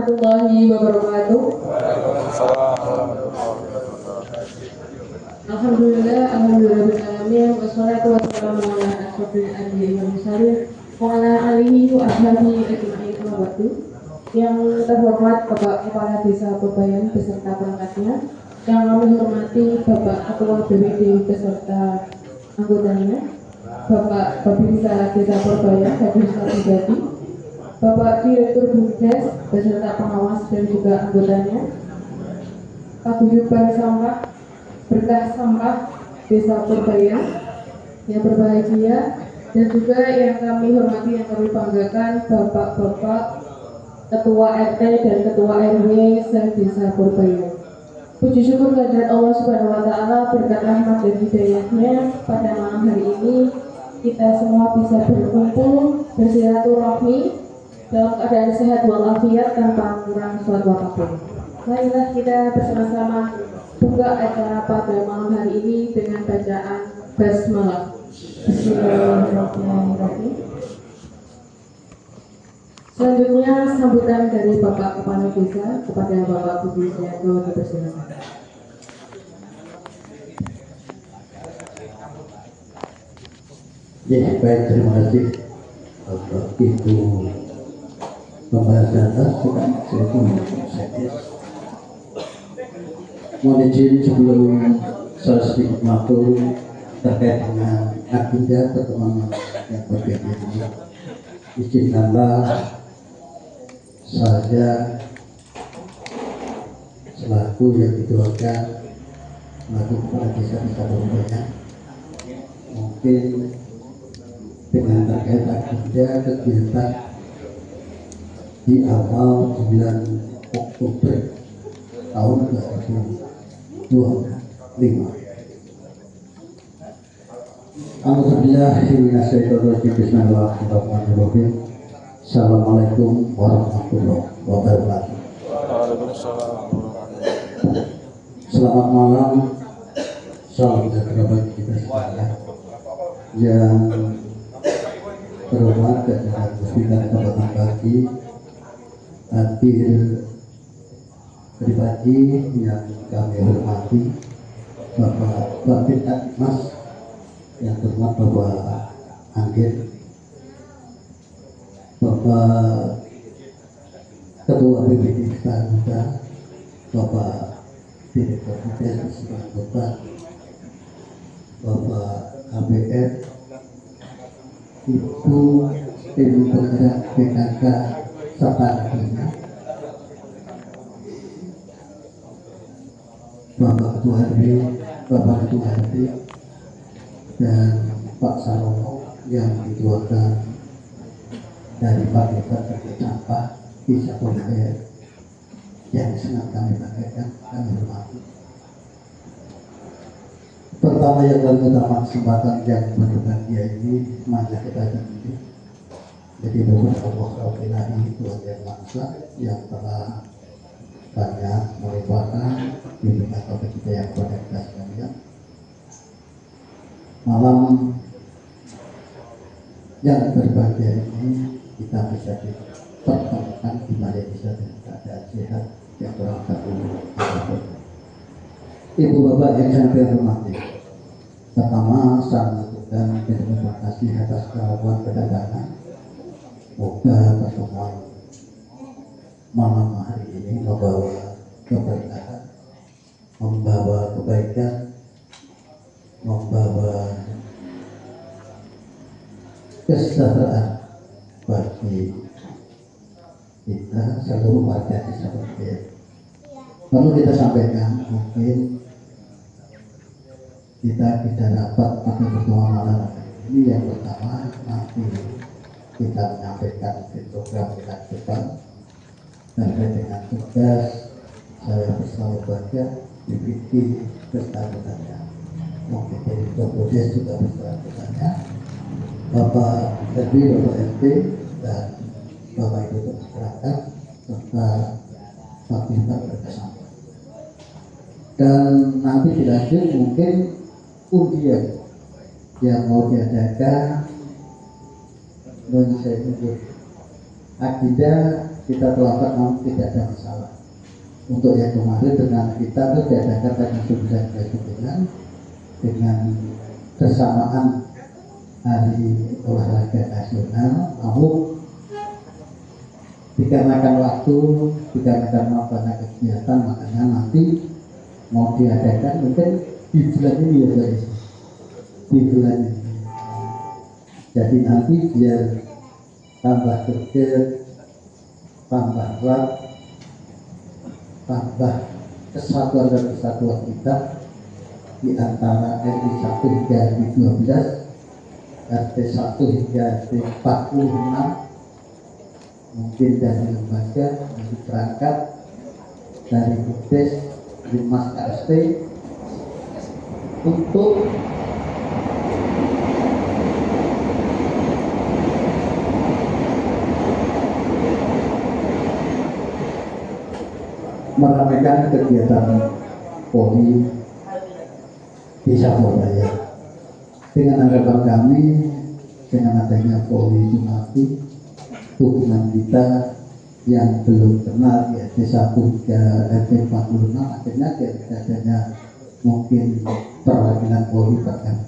warahmatullahi wabarakatuh. Alhamdulillahirobbilalamin. Wassalatu wassalamu ala asyrofil anbiya'i wal mursalin wa ala alihi wa ashabihi ajma'in. Yang terhormat Bapak Kepala Desa Purbayan beserta perangkatnya, yang kami hormati Bapak Ketua BPD beserta anggotanya, Bapak Babinsa Desa Purbayan, Babinsa Pribadi, Bapak Direktur BUMDes beserta pengawas dan juga anggotanya, Paguyuban Sampah, Berkah Sampah Desa Purbayan yang berbahagia, dan juga yang kami hormati, yang kami banggakan Bapak-Bapak Ketua RT dan Ketua RW se-Desa Purbayan. Puji syukur kehadirat Allah Subhanahu wa Ta'ala, berkat rahmat dan hidayahnya pada malam hari ini kita semua bisa berkumpul bersilaturahmi dalam keadaan sehat walafiat tanpa kurang suatu apapun. Marilah kita bersama-sama buka acara pada malam hari ini dengan bacaan basmalah. Bismillahirrahmanirrahim. Selanjutnya sambutan dari Bapak Kepala Desa kepada Bapak Budi Setianto dipersilakan. Ya, baik, terima kasih Bapak Ibu Pembahasan atas saya mohon izin sebelum saya sedikit matur terkait dengan agenda pertemuan yang berbeda ini. Izinkanlah saya selaku yang dituakan selaku kepala desa Purbayan mungkin dengan terkait agenda kegiatan di awal bulan Oktober tahun 2025. Bismillahirrahmanirrahim. Assalamualaikum warahmatullahi wabarakatuh. Selamat malam, salam sejahtera bagi kita sekalian. Yang terhormat jajaran Puspita Kabupaten Pati, hadir pribadi yang kami hormati, Bapak Babin Mas, yang terhormat Bapak Anggir, Bapak Ketua BPD Kota, Bapak Direktur BUMDes Kota, Bapak KPR, Ibu tim penggerak PKK serta lainnya, Bapak Ketua RW, Bapak Ketua RT, dan Pak Sarono yang dituakan dari Pak Desa Terkait Sampah Desa Purbayan yang sangat kami banggakan, kami hormati. Pertama yang paling utama, kesempatan yang berbahagia ini manja kita ini. Jadi beberapa Allah ilahi Tuhan yang Maha yang telah banyak melimpahkan bimbingan topik kita yang pada kita sekalian. Malam yang berbahagia ini kita bisa dipertemukan di mana bisa dengan keadaan sehat yang berangkat dulu. Ibu bapak yang saya hormati, pertama saya mengucapkan terima kasih atas kerabat kedatangan. Semoga pertemuan malam hari ini membawa keberkahan, membawa kebaikan, membawa kesejahteraan bagi kita seluruh warga desa Purbayan. Perlu kita sampaikan, mungkin kita tidak dapat pada pertemuan malam ini. Yang pertama, nanti kita menyampaikan program kita ke depan terkait dengan tugas saya bersama keluarga BPD bersama mungkin dari BUMDes juga bersama Bapak RW, Bapak RT, dan Bapak Ibu masyarakat serta Pak Bintang bersama. Dan nanti dilanjut mungkin undian yang mau diadakan agenda kita terlambat namun tidak ada masalah. Untuk yang kemarin dengan kita itu diadakan tanggal 9 dengan kesamaan hari olahraga nasional, namun dikarenakan waktu, dikarenakan banyak kegiatan, makanya nanti mau diadakan mungkin di bulan ini ya guys, di bulan ini. Jadi nanti biar tambah dekat, tambah erat, tambah kesatuan dan kesatuan kita di antara RI 1 hingga RI 12, RT 1 hingga RT 46, mungkin dari lembaga, dari perangkat, dari BUDES, dari Mas KST, untuk meramaikan kegiatan Polri di Surabaya. Dengan harapan kami, dengan adanya Polri itu nanti hubungan kita yang belum kenal di RT 1 hingga RT 46, akhirnya adanya mungkin perwakilan Polri per RT,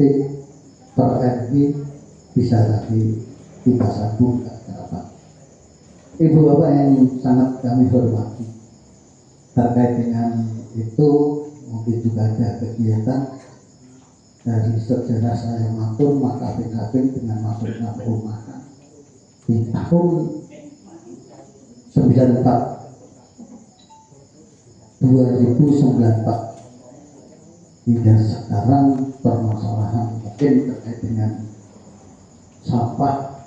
per RW bisa lagi kita sambung ke hadapan. Ibu Bapak yang sangat kami hormati, terkait dengan itu mungkin juga ada kegiatan dari sejarah saya maupun makaping-kaping dengan masuknya perumahan di tahun 2094 hingga sekarang permasalahan mungkin terkait dengan sampah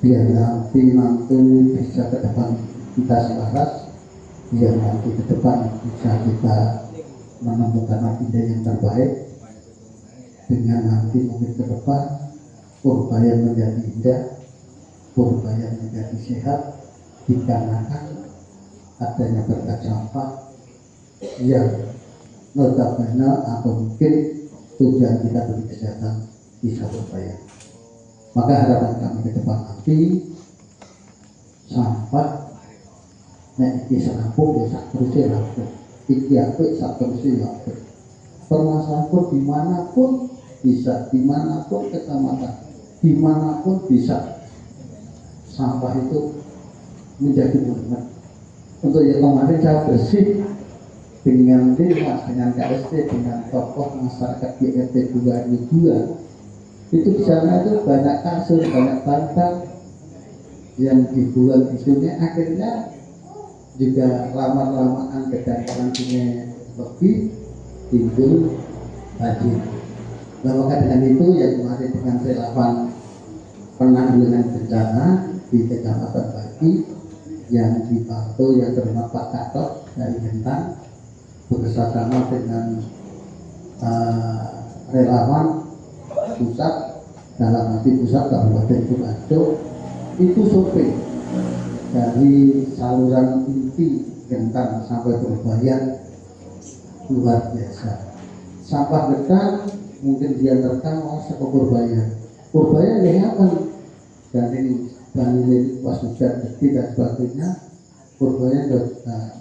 biar nanti bisa ke depan kita selaras, biar nanti ke depan bisa kita menemukan agenda yang terbaik, dengan nanti mungkin ke depan Purbayan menjadi indah, Purbayan menjadi sehat dikarenakan adanya berkat sampah yang notabene atau mungkin tujuan kita bagi kesehatan di Surabaya. Maka harapan kami ke depan nanti sampah nek iki rampung ya sak terusé rampung, iki apik sak terusé apik. Permasalahan pun dimanapun bisa, dimanapun kecamatan, dimanapun bisa, sampah itu menjadi monumen. Untuk yang kemarin saya bersih dengan Dewas, dengan KST, dengan tokoh masyarakat di RT 2 itu di sana itu banyak kasur, banyak bantal yang dibuang di sungai, akhirnya juga lama-lamaan kedangkalan sungai lebih timbul banjir. Nah, maka dengan itu yang kemarin dengan relawan penanggulangan bencana di Kecamatan Bagi yang dibantu yang terhormat Pak Gatot dari Gentang bekerjasama dengan relawan pusat, dalam arti pusat Kabupaten Sidoarjo, itu survei dari saluran inti Gentang sampai Purbayan luar biasa. Sampah Gentang mungkin dia rekam ke Purbayan. Purbayan yang apa? Dari Banilin pas hujan gede dan sebagainya, Purbayan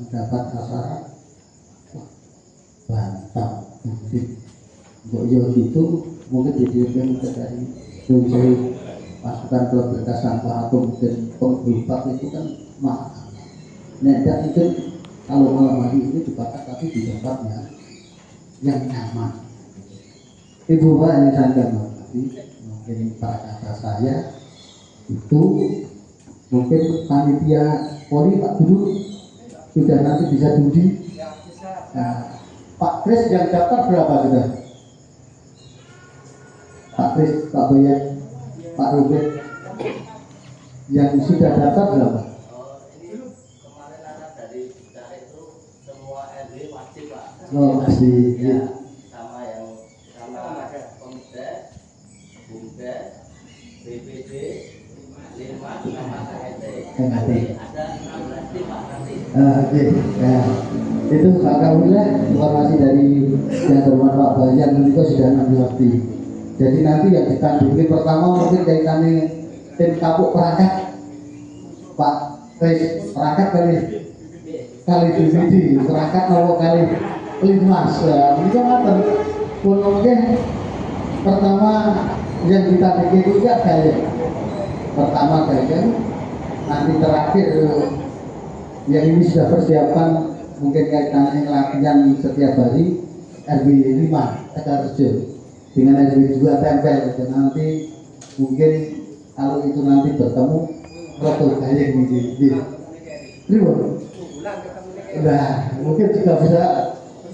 mendapat sasaran bantam gede. Boyo itu mungkin didiamkan dari muncul pasukan berkas sampah atau mungkin penggerupak itu kan mahal. Nedak mungkin kalau malam hari ini dibakar tapi di tempatnya yang nyaman. Ibu Bapak yang saya hormati, mungkin kata saya itu mungkin panitia Polri Pak Guru sudah nanti bisa diuji. Nah, Pak Kris yang daftar berapa sudah? Pak Kris, Pak Bayan, Pak Robert yang sudah daftar berapa? Kemarin ada dari Cari itu semua RW wajib Pak. Oh masih. Ya, sama Komdes, Bumdes, BPD, Lima sama KHT. Ada 16 tim Pak nanti. Oke. Ya. Itu alhamdulillah informasi dari yang terhormat Pak Bayan itu sudah 16 tim. Jadi nanti yang ditandingi pertama mungkin kaitannya tim kapuk perangkat Pak perangkat kali DVD, perangkat nopo kali limas. Ini ngaten pun mungkin pertama yang kita bikin juga gaya. Pertama gaya, nanti terakhir yang ini sudah persiapan mungkin kaitannya latihan setiap hari RW 5 Tegarrejo dengan RW 2 tempel dan nanti mungkin kalau itu nanti bertemu roto gaya gitu. Nah, mungkin juga bisa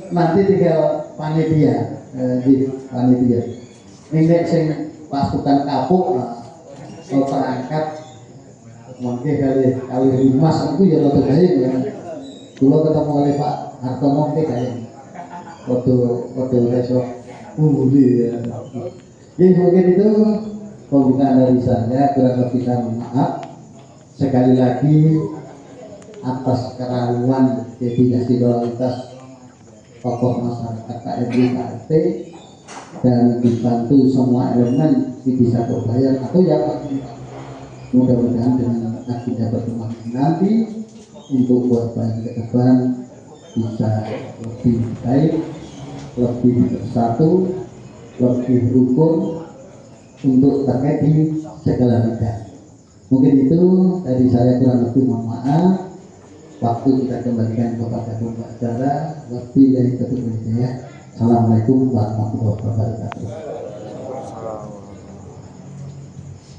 nanti tinggal panitia di panitia. Ini sing pasukan kapuk kalau terangkat mungkin kali Rimas itu ya roto gaya ya. Dulu ketemu oleh Pak Hartono mungkin gaya roto besok ya. Jadi mungkin itu pembukaan dari saya, kurang lebih maaf. Sekali lagi atas keraguan ketidaksolidaritas tokoh masyarakat KRI KRT dan dibantu semua elemen di Desa Purbayan atau yang mudah-mudahan dengan agenda pertemuan nanti untuk Purbayan ke depan bisa lebih baik, lebih bersatu, lebih rukun untuk terkait di segala bidang. Mungkin itu dari saya, kurang lebih mohon maaf. Waktu kita kembalikan kepada pembicara. Lebih dari ketua ya. Assalamualaikum warahmatullahi wabarakatuh.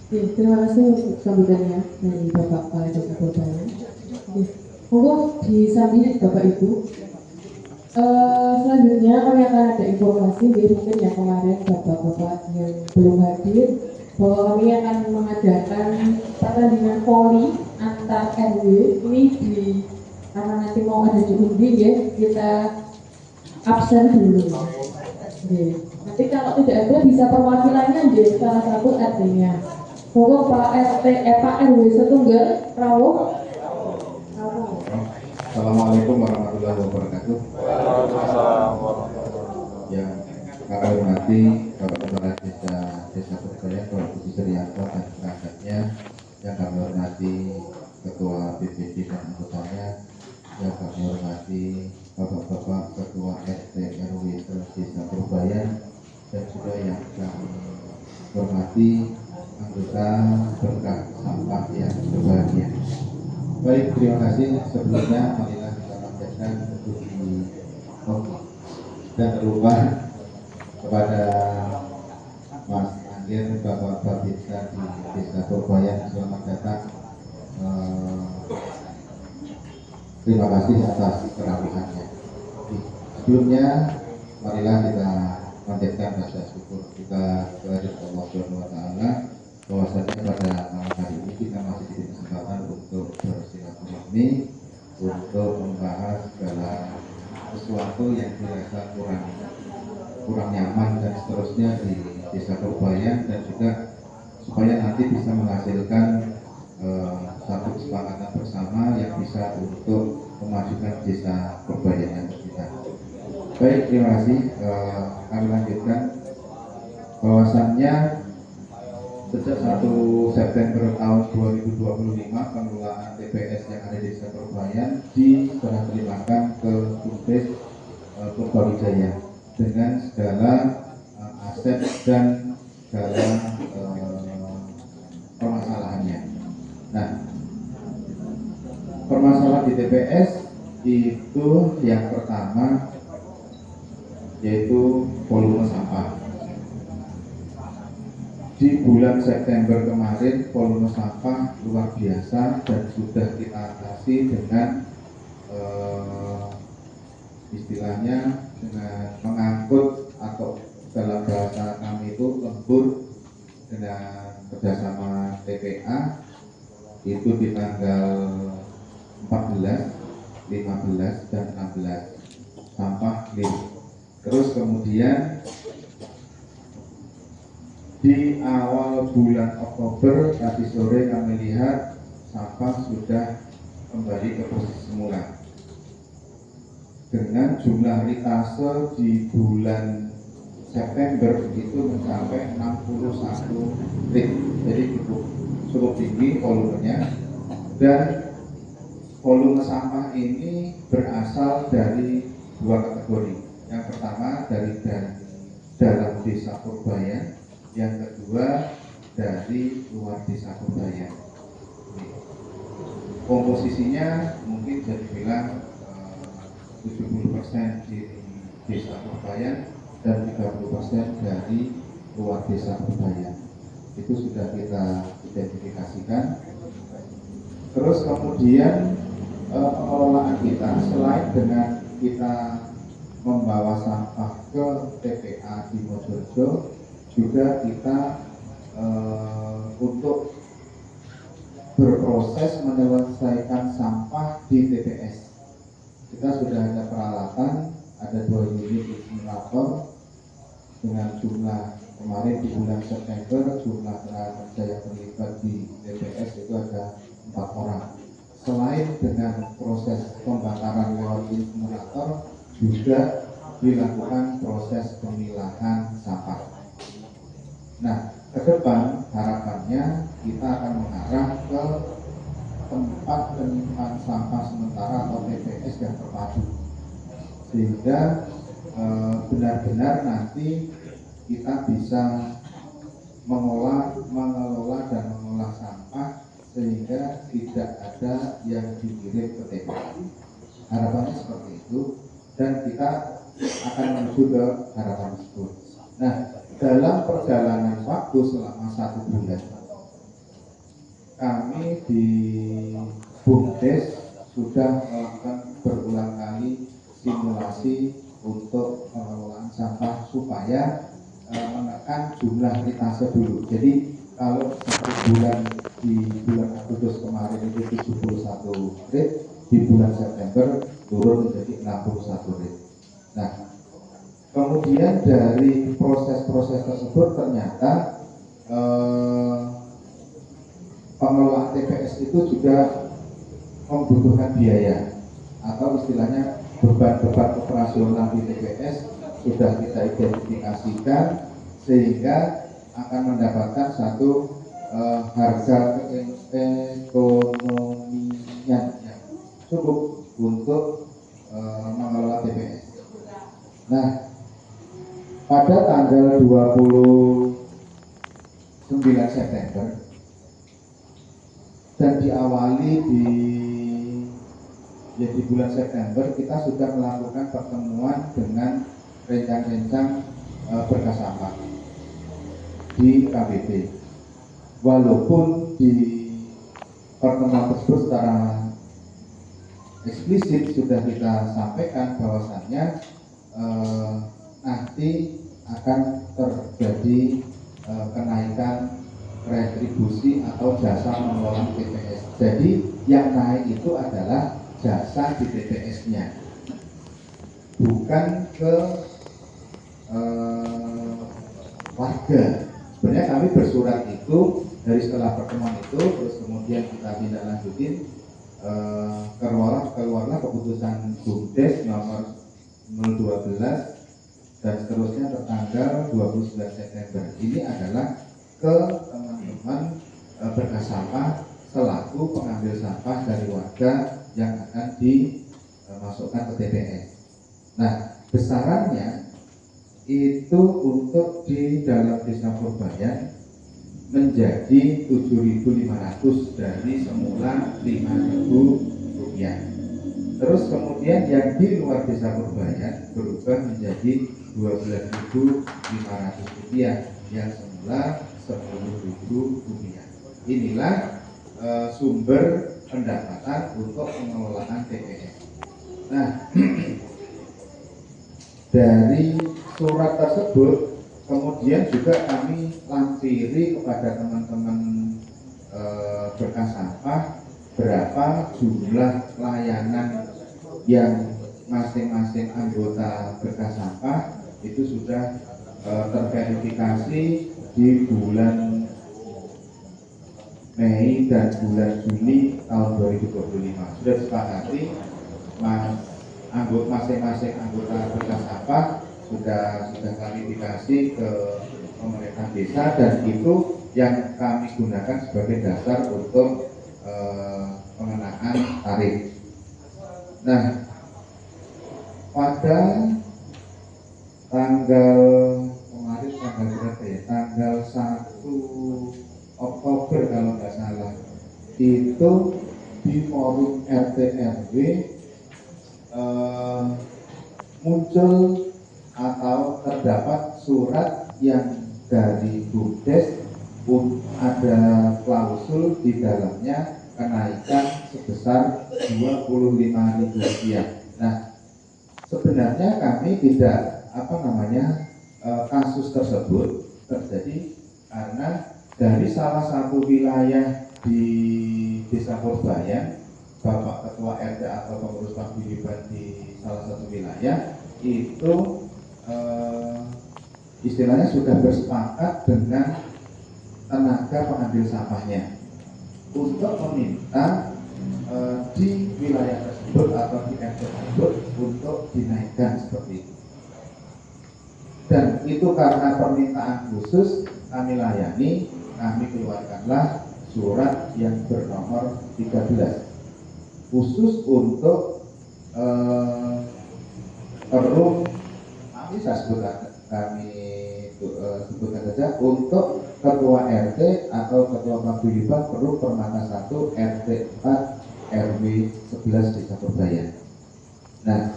Terima kasih untuk sambutannya dari Bapak Kepala Desa Purbayan. Monggo disambut Bapak Ibu. Selanjutnya kami akan ada informasi mungkin yang kemarin Bapak-Bapak yang belum hadir, bahwa kami akan mengadakan pertandingan voli antar RW ini karena nanti mau ada di undi ya, kita absen dulu. Nanti kalau tidak ada bisa perwakilannya di salah satu RT-nya. Monggo Pak RW setunggal rawuh. Assalamualaikum warahmatullahi wabarakatuh. Yang kami hormati Bapak Kepala Desa Purbayan, Bapak Budi Suryanto dan perangkatnya. Yang kami hormati Ketua BPD dan anggotanya. Yang kami hormati Bapak-bapak Ketua RT RW Desa Purbayan, dan juga yang kami hormati anggota berkah sampah yang berbahagia. Baik, terima kasih. Sebelumnya marilah kita panjatkan puji dan rumah kepada Mas Anggir, Bapak Babinsa di Desa Purbayan. Selamat datang. Terima kasih atas kerapihannya. Sebelumnya marilah kita panjatkan rasa syukur kita kepada Allah Subhanahu wa taala bahwasanya pada malam hari ini kita masih diberi kesempatan untuk bersilaturahmi, untuk membahas segala sesuatu yang dirasa kurang nyaman dan seterusnya di Desa Purbayan, dan juga supaya nanti bisa menghasilkan satu kesepakatan bersama yang bisa untuk memajukan Desa Purbayan yang kita. Baik, terima kasih. Kami lanjutkan bahwasannya sejak 1 September tahun 2025 pengelolaan TPS yang ada di Desa Purbayan diserah terimakan ke Kumpes Purbawijaya dengan segala aset dan segala permasalahannya. Nah, permasalahan di TPS itu yang pertama yaitu volume sampah. Di bulan September kemarin volume sampah luar biasa dan sudah kita atasi dengan istilahnya dengan mengangkut, atau dalam bahasa kami itu lembur, dengan kerjasama TPA itu di tanggal 14, 15 dan 16 sampah clear. Terus kemudian di awal bulan Oktober tadi sore kami lihat sampah sudah kembali ke posisi semula dengan jumlah litase di bulan September itu mencapai 61 rit, jadi cukup tinggi volumenya, dan volume sampah ini berasal dari dua kategori. Yang pertama dari dalam desa Purbayan, yang kedua dari luar desa Purbayan. Komposisinya mungkin bisa dibilang 70% di desa Purbayan dan 30% dari luar desa Purbayan. Itu sudah kita identifikasikan. Terus kemudian pengelolaan kita, selain dengan kita membawa sampah ke TPA di Mojokerto, juga kita untuk berproses menyelesaikan sampah di TPS. Kita sudah ada peralatan, ada 2 unit insinerator dengan jumlah kemarin di bulan September jumlah tenaga kerja yang terlibat di TPS itu ada 4 orang. Selain dengan proses pembakaran lewat insinerator, juga dilakukan proses pemilahan sampah. Nah, ke depan harapannya kita akan mengarah ke tempat penyimpanan sampah sementara atau TPS yang terpadu, sehingga benar-benar nanti kita bisa mengelola dan mengolah sampah sehingga tidak ada yang dikirim ke TPS. Harapannya seperti itu, dan kita akan menuju ke harapan tersebut. Nah, dalam perjalanan waktu selama 1 bulan, kami di BUMDes sudah melakukan berulang kali simulasi untuk pengelolaan sampah supaya menekan jumlah litase dulu. Jadi kalau 1 bulan di bulan Agustus kemarin itu 71 rit, di bulan September turun menjadi 61 rit. Nah, kemudian dari proses-proses tersebut ternyata pengelolaan TPS itu juga membutuhkan biaya, atau istilahnya beban-beban operasional di TPS sudah kita identifikasikan sehingga akan mendapatkan satu harga ekonominya yang cukup untuk mengelola TPS. Nah, pada tanggal 29 September dan diawali di bulan September kita sudah melakukan pertemuan dengan rencang-rencang berkas sampah di KBP. Walaupun di pertemuan tersebut secara eksplisit sudah kita sampaikan bahwasannya nanti akan terjadi kenaikan retribusi atau jasa mengelola TPS. Jadi yang naik itu adalah jasa di TPS-nya, bukan ke warga. Sebenarnya kami bersurat itu dari setelah pertemuan itu, terus kemudian kita tindak lanjutin, keluarlah keputusan BUMDes nomor 012 dan seterusnya tertanggal 29 September. Ini adalah ke teman-teman berkas sampah selaku pengambil sampah dari warga yang akan dimasukkan ke TPS. Nah, besarannya itu untuk di dalam desa Purbayan menjadi 7.500 dari semula 5.000 rupiah. Terus kemudian yang di luar desa Purbayan berubah menjadi 12.500 rupiah yang semula 10.000 rupiah. Inilah sumber pendapatan untuk pengelolaan TPS. Nah, dari surat tersebut kemudian juga kami lampiri kepada teman-teman berkas sampah berapa jumlah layanan yang masing-masing anggota berkas sampah itu sudah terverifikasi di bulan Mei dan bulan Juni tahun 2025. Sudah disepakati masing-masing anggota berkas sampah sudah klarifikasi ke pemerintah desa, dan itu yang kami gunakan sebagai dasar untuk pengenaan tarif. Nah, pada tanggal kemarin tanggal berapa ya? Tanggal 1 Oktober kalau nggak salah, itu di forum RT RW muncul atau terdapat surat yang dari BUMDes ada klausul di dalamnya kenaikan sebesar Rp25.000. Nah, sebenarnya kami tidak kasus tersebut terjadi karena dari salah satu wilayah di Desa Purbayan, Bapak Ketua RT atau pengurus paguyuban di salah satu wilayah itu istilahnya sudah bersepakat dengan tenaga pengambil sampahnya untuk meminta di wilayah tersebut atau di RT tersebut untuk dinaikkan seperti itu. Dan itu karena permintaan khusus kami layani, kami keluarkanlah surat yang bernomor 13 khusus untuk perum, sebutkan saja untuk Ketua RT atau Ketua Paguyuban Perum Permata 1 RT 4 RW 11 Desa Purbayan. Nah,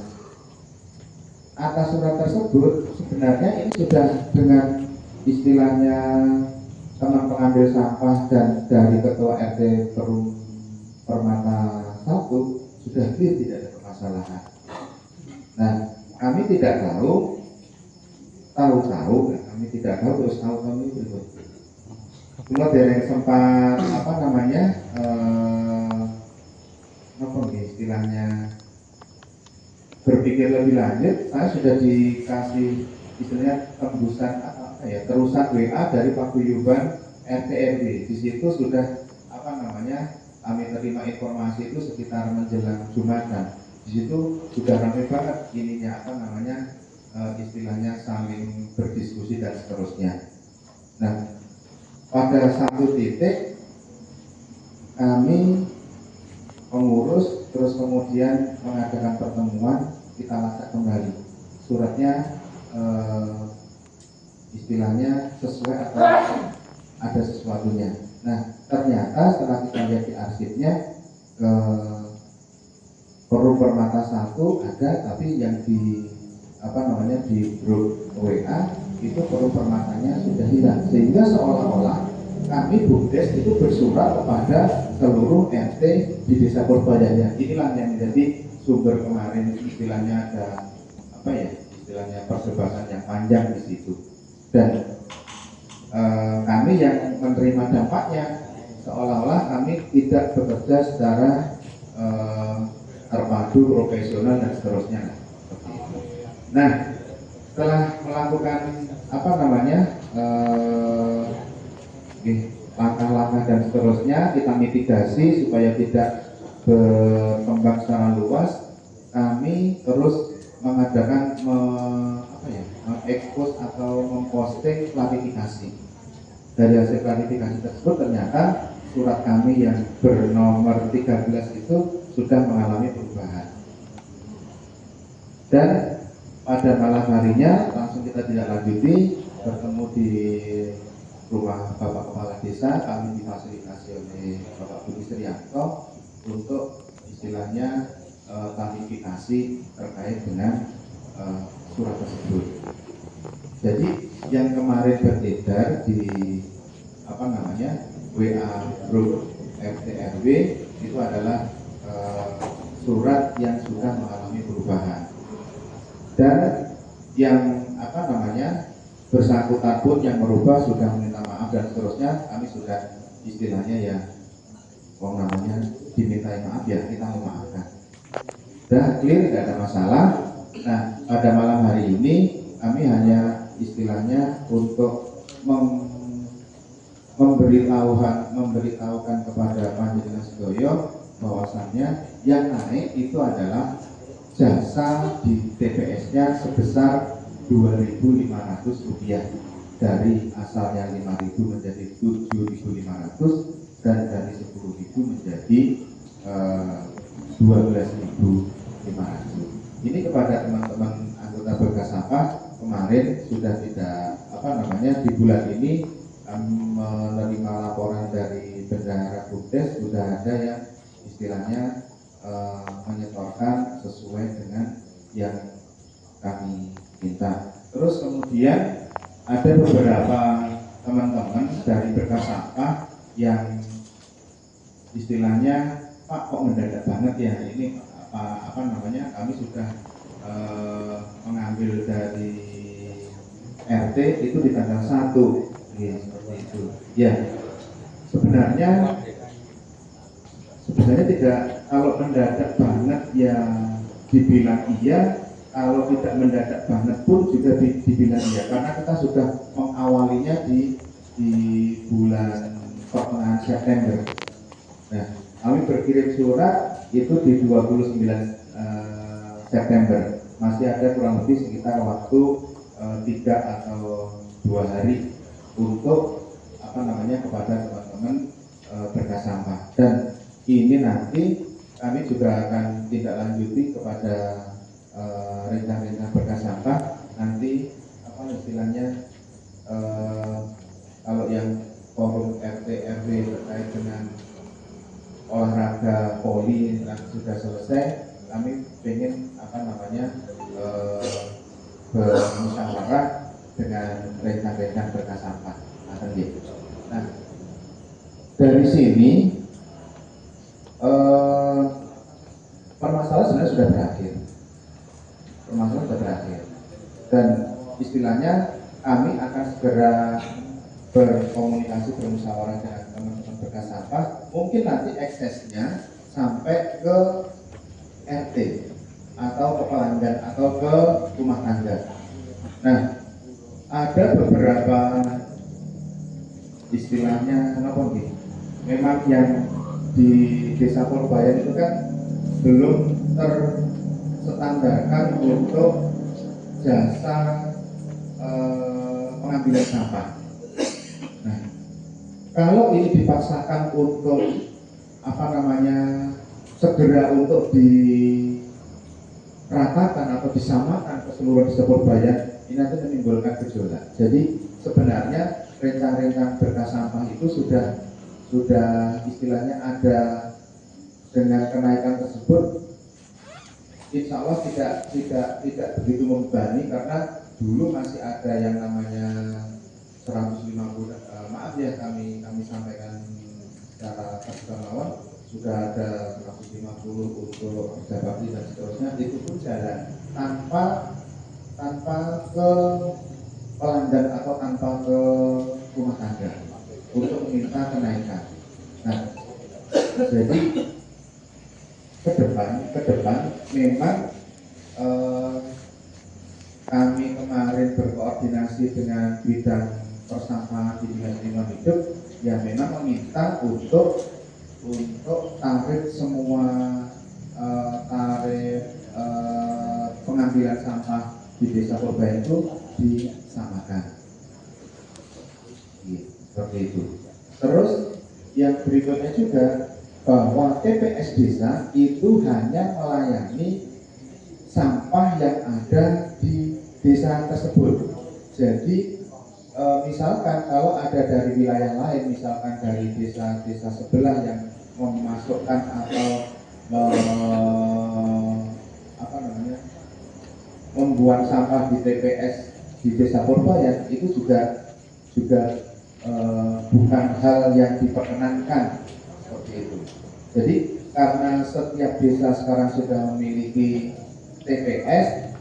atas surat tersebut sebenarnya ini sudah dengan istilahnya teman pengambil sampah dan dari Ketua RT Perum Permata 1 sudah clear, tidak ada permasalahan. Nah, kami tidak tahu kami tidak tahu terus tahu kami berikut. Cuma dari yang sempat istilahnya berpikir lebih lanjut, saya sudah dikasih istilahnya tembusan terusan WA dari paguyuban RT RW. Di situ sudah kami terima informasi itu sekitar menjelang Jumatan. Di situ sudah ramai banget istilahnya saling berdiskusi dan seterusnya. Nah, pada satu titik kami pengurus terus kemudian mengadakan pertemuan, kita lacak kembali suratnya istilahnya sesuai atau ada sesuatunya. Nah, ternyata setelah kita lihat di arsipnya Perum Permata 1 ada, tapi yang di grup WA itu Perum Permatanya sudah hilang, sehingga seolah-olah kami BUMDes itu bersurat kepada seluruh RT di Desa Purbayan. Inilah yang menjadi sumber kemarin istilahnya ada istilahnya perdebatan yang panjang di situ. Dan kami yang menerima dampaknya seolah-olah kami tidak bekerja secara terpadu, profesional dan seterusnya. Nah, setelah melakukan langkah-langkah dan seterusnya, kita mitigasi supaya tidak berkembang secara luas. Kami terus mengadakan mengekspos atau memposting klarifikasi. Dari hasil klarifikasi tersebut ternyata surat kami yang bernomor 13 itu sudah mengalami perubahan. Dan pada malam harinya langsung kita tidak lanjuti, bertemu di rumah Bapak Kepala Desa, kami difasilitasi oleh Bapak Budi Srianto untuk istilahnya klarifikasi terkait dengan surat tersebut. Jadi yang kemarin beredar di WA grup RT RW itu adalah surat yang sudah mengalami perubahan. Dan yang bersangkutan pun yang merubah sudah meminta maaf dan seterusnya, kami sudah istilahnya dimintai maaf ya, kita memaafkan. Sudah clear, tidak ada masalah. Nah, pada malam hari ini kami hanya istilahnya untuk memberitahukan kepada panjenengan sedoyo bahwasannya yang naik itu adalah jasa di TPS-nya sebesar Rp2.500 dari asalnya 5.000 menjadi 7.500 dan dari 10.000 menjadi 12.500. namanya di bulan ini menerima laporan dari bendahara Bumdes sudah ada yang istilahnya menyetorkan sesuai dengan yang kami minta. Terus kemudian ada beberapa teman-teman dari bekas sampah yang istilahnya, Pak, kok mendadak banget ya, ini apa namanya, kami sudah mengambil dari RT itu di tanggal 1, ya, seperti itu. Ya, sebenarnya tidak, kalau mendadak banget ya dibilang iya, kalau tidak mendadak banget pun juga dibilang iya, karena kita sudah mengawalinya di bulan pertengahan September. Nah, kami berkirim surat itu di 29 September. Masih ada kurang lebih sekitar waktu 3 atau 2 hari untuk apa namanya kepada teman-teman berkas sampah. Dan ini nanti kami juga akan tindak lanjuti kepada rencana berkas sampah. Nanti apa istilahnya kalau yang forum RT RW terkait dengan olahraga poli yang sudah selesai, kami ingin apa namanya bermusyawarah dengan rencana berkas sampah. Nah, dari sini permasalahan sebenarnya sudah berakhir. Permasalahan sudah berakhir. Dan istilahnya kami akan segera berkomunikasi, bermusyawarah dengan teman-teman berkas sampah. Mungkin nanti eksesnya sampai ke RT atau ke pelanggan atau ke rumah tangga. Nah, ada beberapa istilahnya kenapa nih? Memang yang di Desa Purbayan itu kan belum terstandarkan untuk jasa pengambilan sampah. Nah, kalau ini dipaksakan untuk apa namanya segera untuk diratakan atau disamakan ke seluruh Desa Purbayan, ini nanti menimbulkan gejolak. Jadi sebenarnya rencana berkas sampah itu sudah istilahnya ada dengan kenaikan tersebut, insya Allah tidak begitu membebani, karena dulu masih ada yang namanya 150, maaf ya kami sampaikan secara terbuka mawon, sudah ada 150 untuk kerja bakti dan seterusnya, itu pun jalan tanpa ke pelanggan atau tanpa ke rumah tangga untuk meminta kenaikan. Nah, jadi ke depan memang kami kemarin berkoordinasi dengan bidang persampahan di Dinas Lingkungan Hidup, yang memang meminta untuk tarif semua tarif pengambilan sampah di Desa Purbayan itu disamakan. Seperti itu. Terus yang berikutnya juga bahwa TPS desa itu hanya melayani sampah yang ada di desa tersebut. Jadi misalkan kalau ada dari wilayah lain, misalkan dari desa-desa sebelah yang memasukkan atau membuang sampah di TPS di Desa Purbayan, itu juga bukan hal yang diperkenankan seperti itu. Jadi karena setiap desa sekarang sudah memiliki TPS,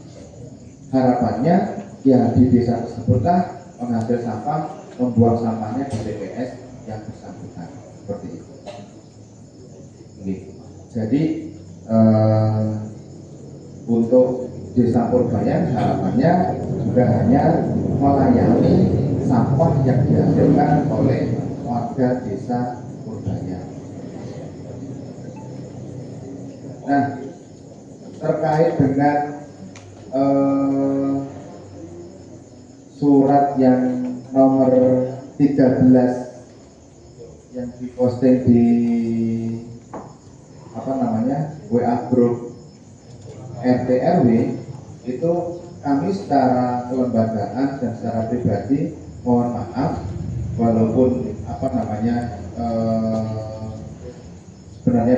harapannya ya di desa tersebutlah mengambil sampah, membuang sampahnya di TPS yang bersangkutan, seperti itu. Jadi untuk Desa Purbayan harapannya juga hanya melayani sampah yang dihasilkan oleh warga Desa Purbayan. Nah, terkait dengan surat yang nomor 13 yang diposting di WA group RT RW, itu kami secara kelembagaan dan secara pribadi mohon maaf walaupun apa namanya sebenarnya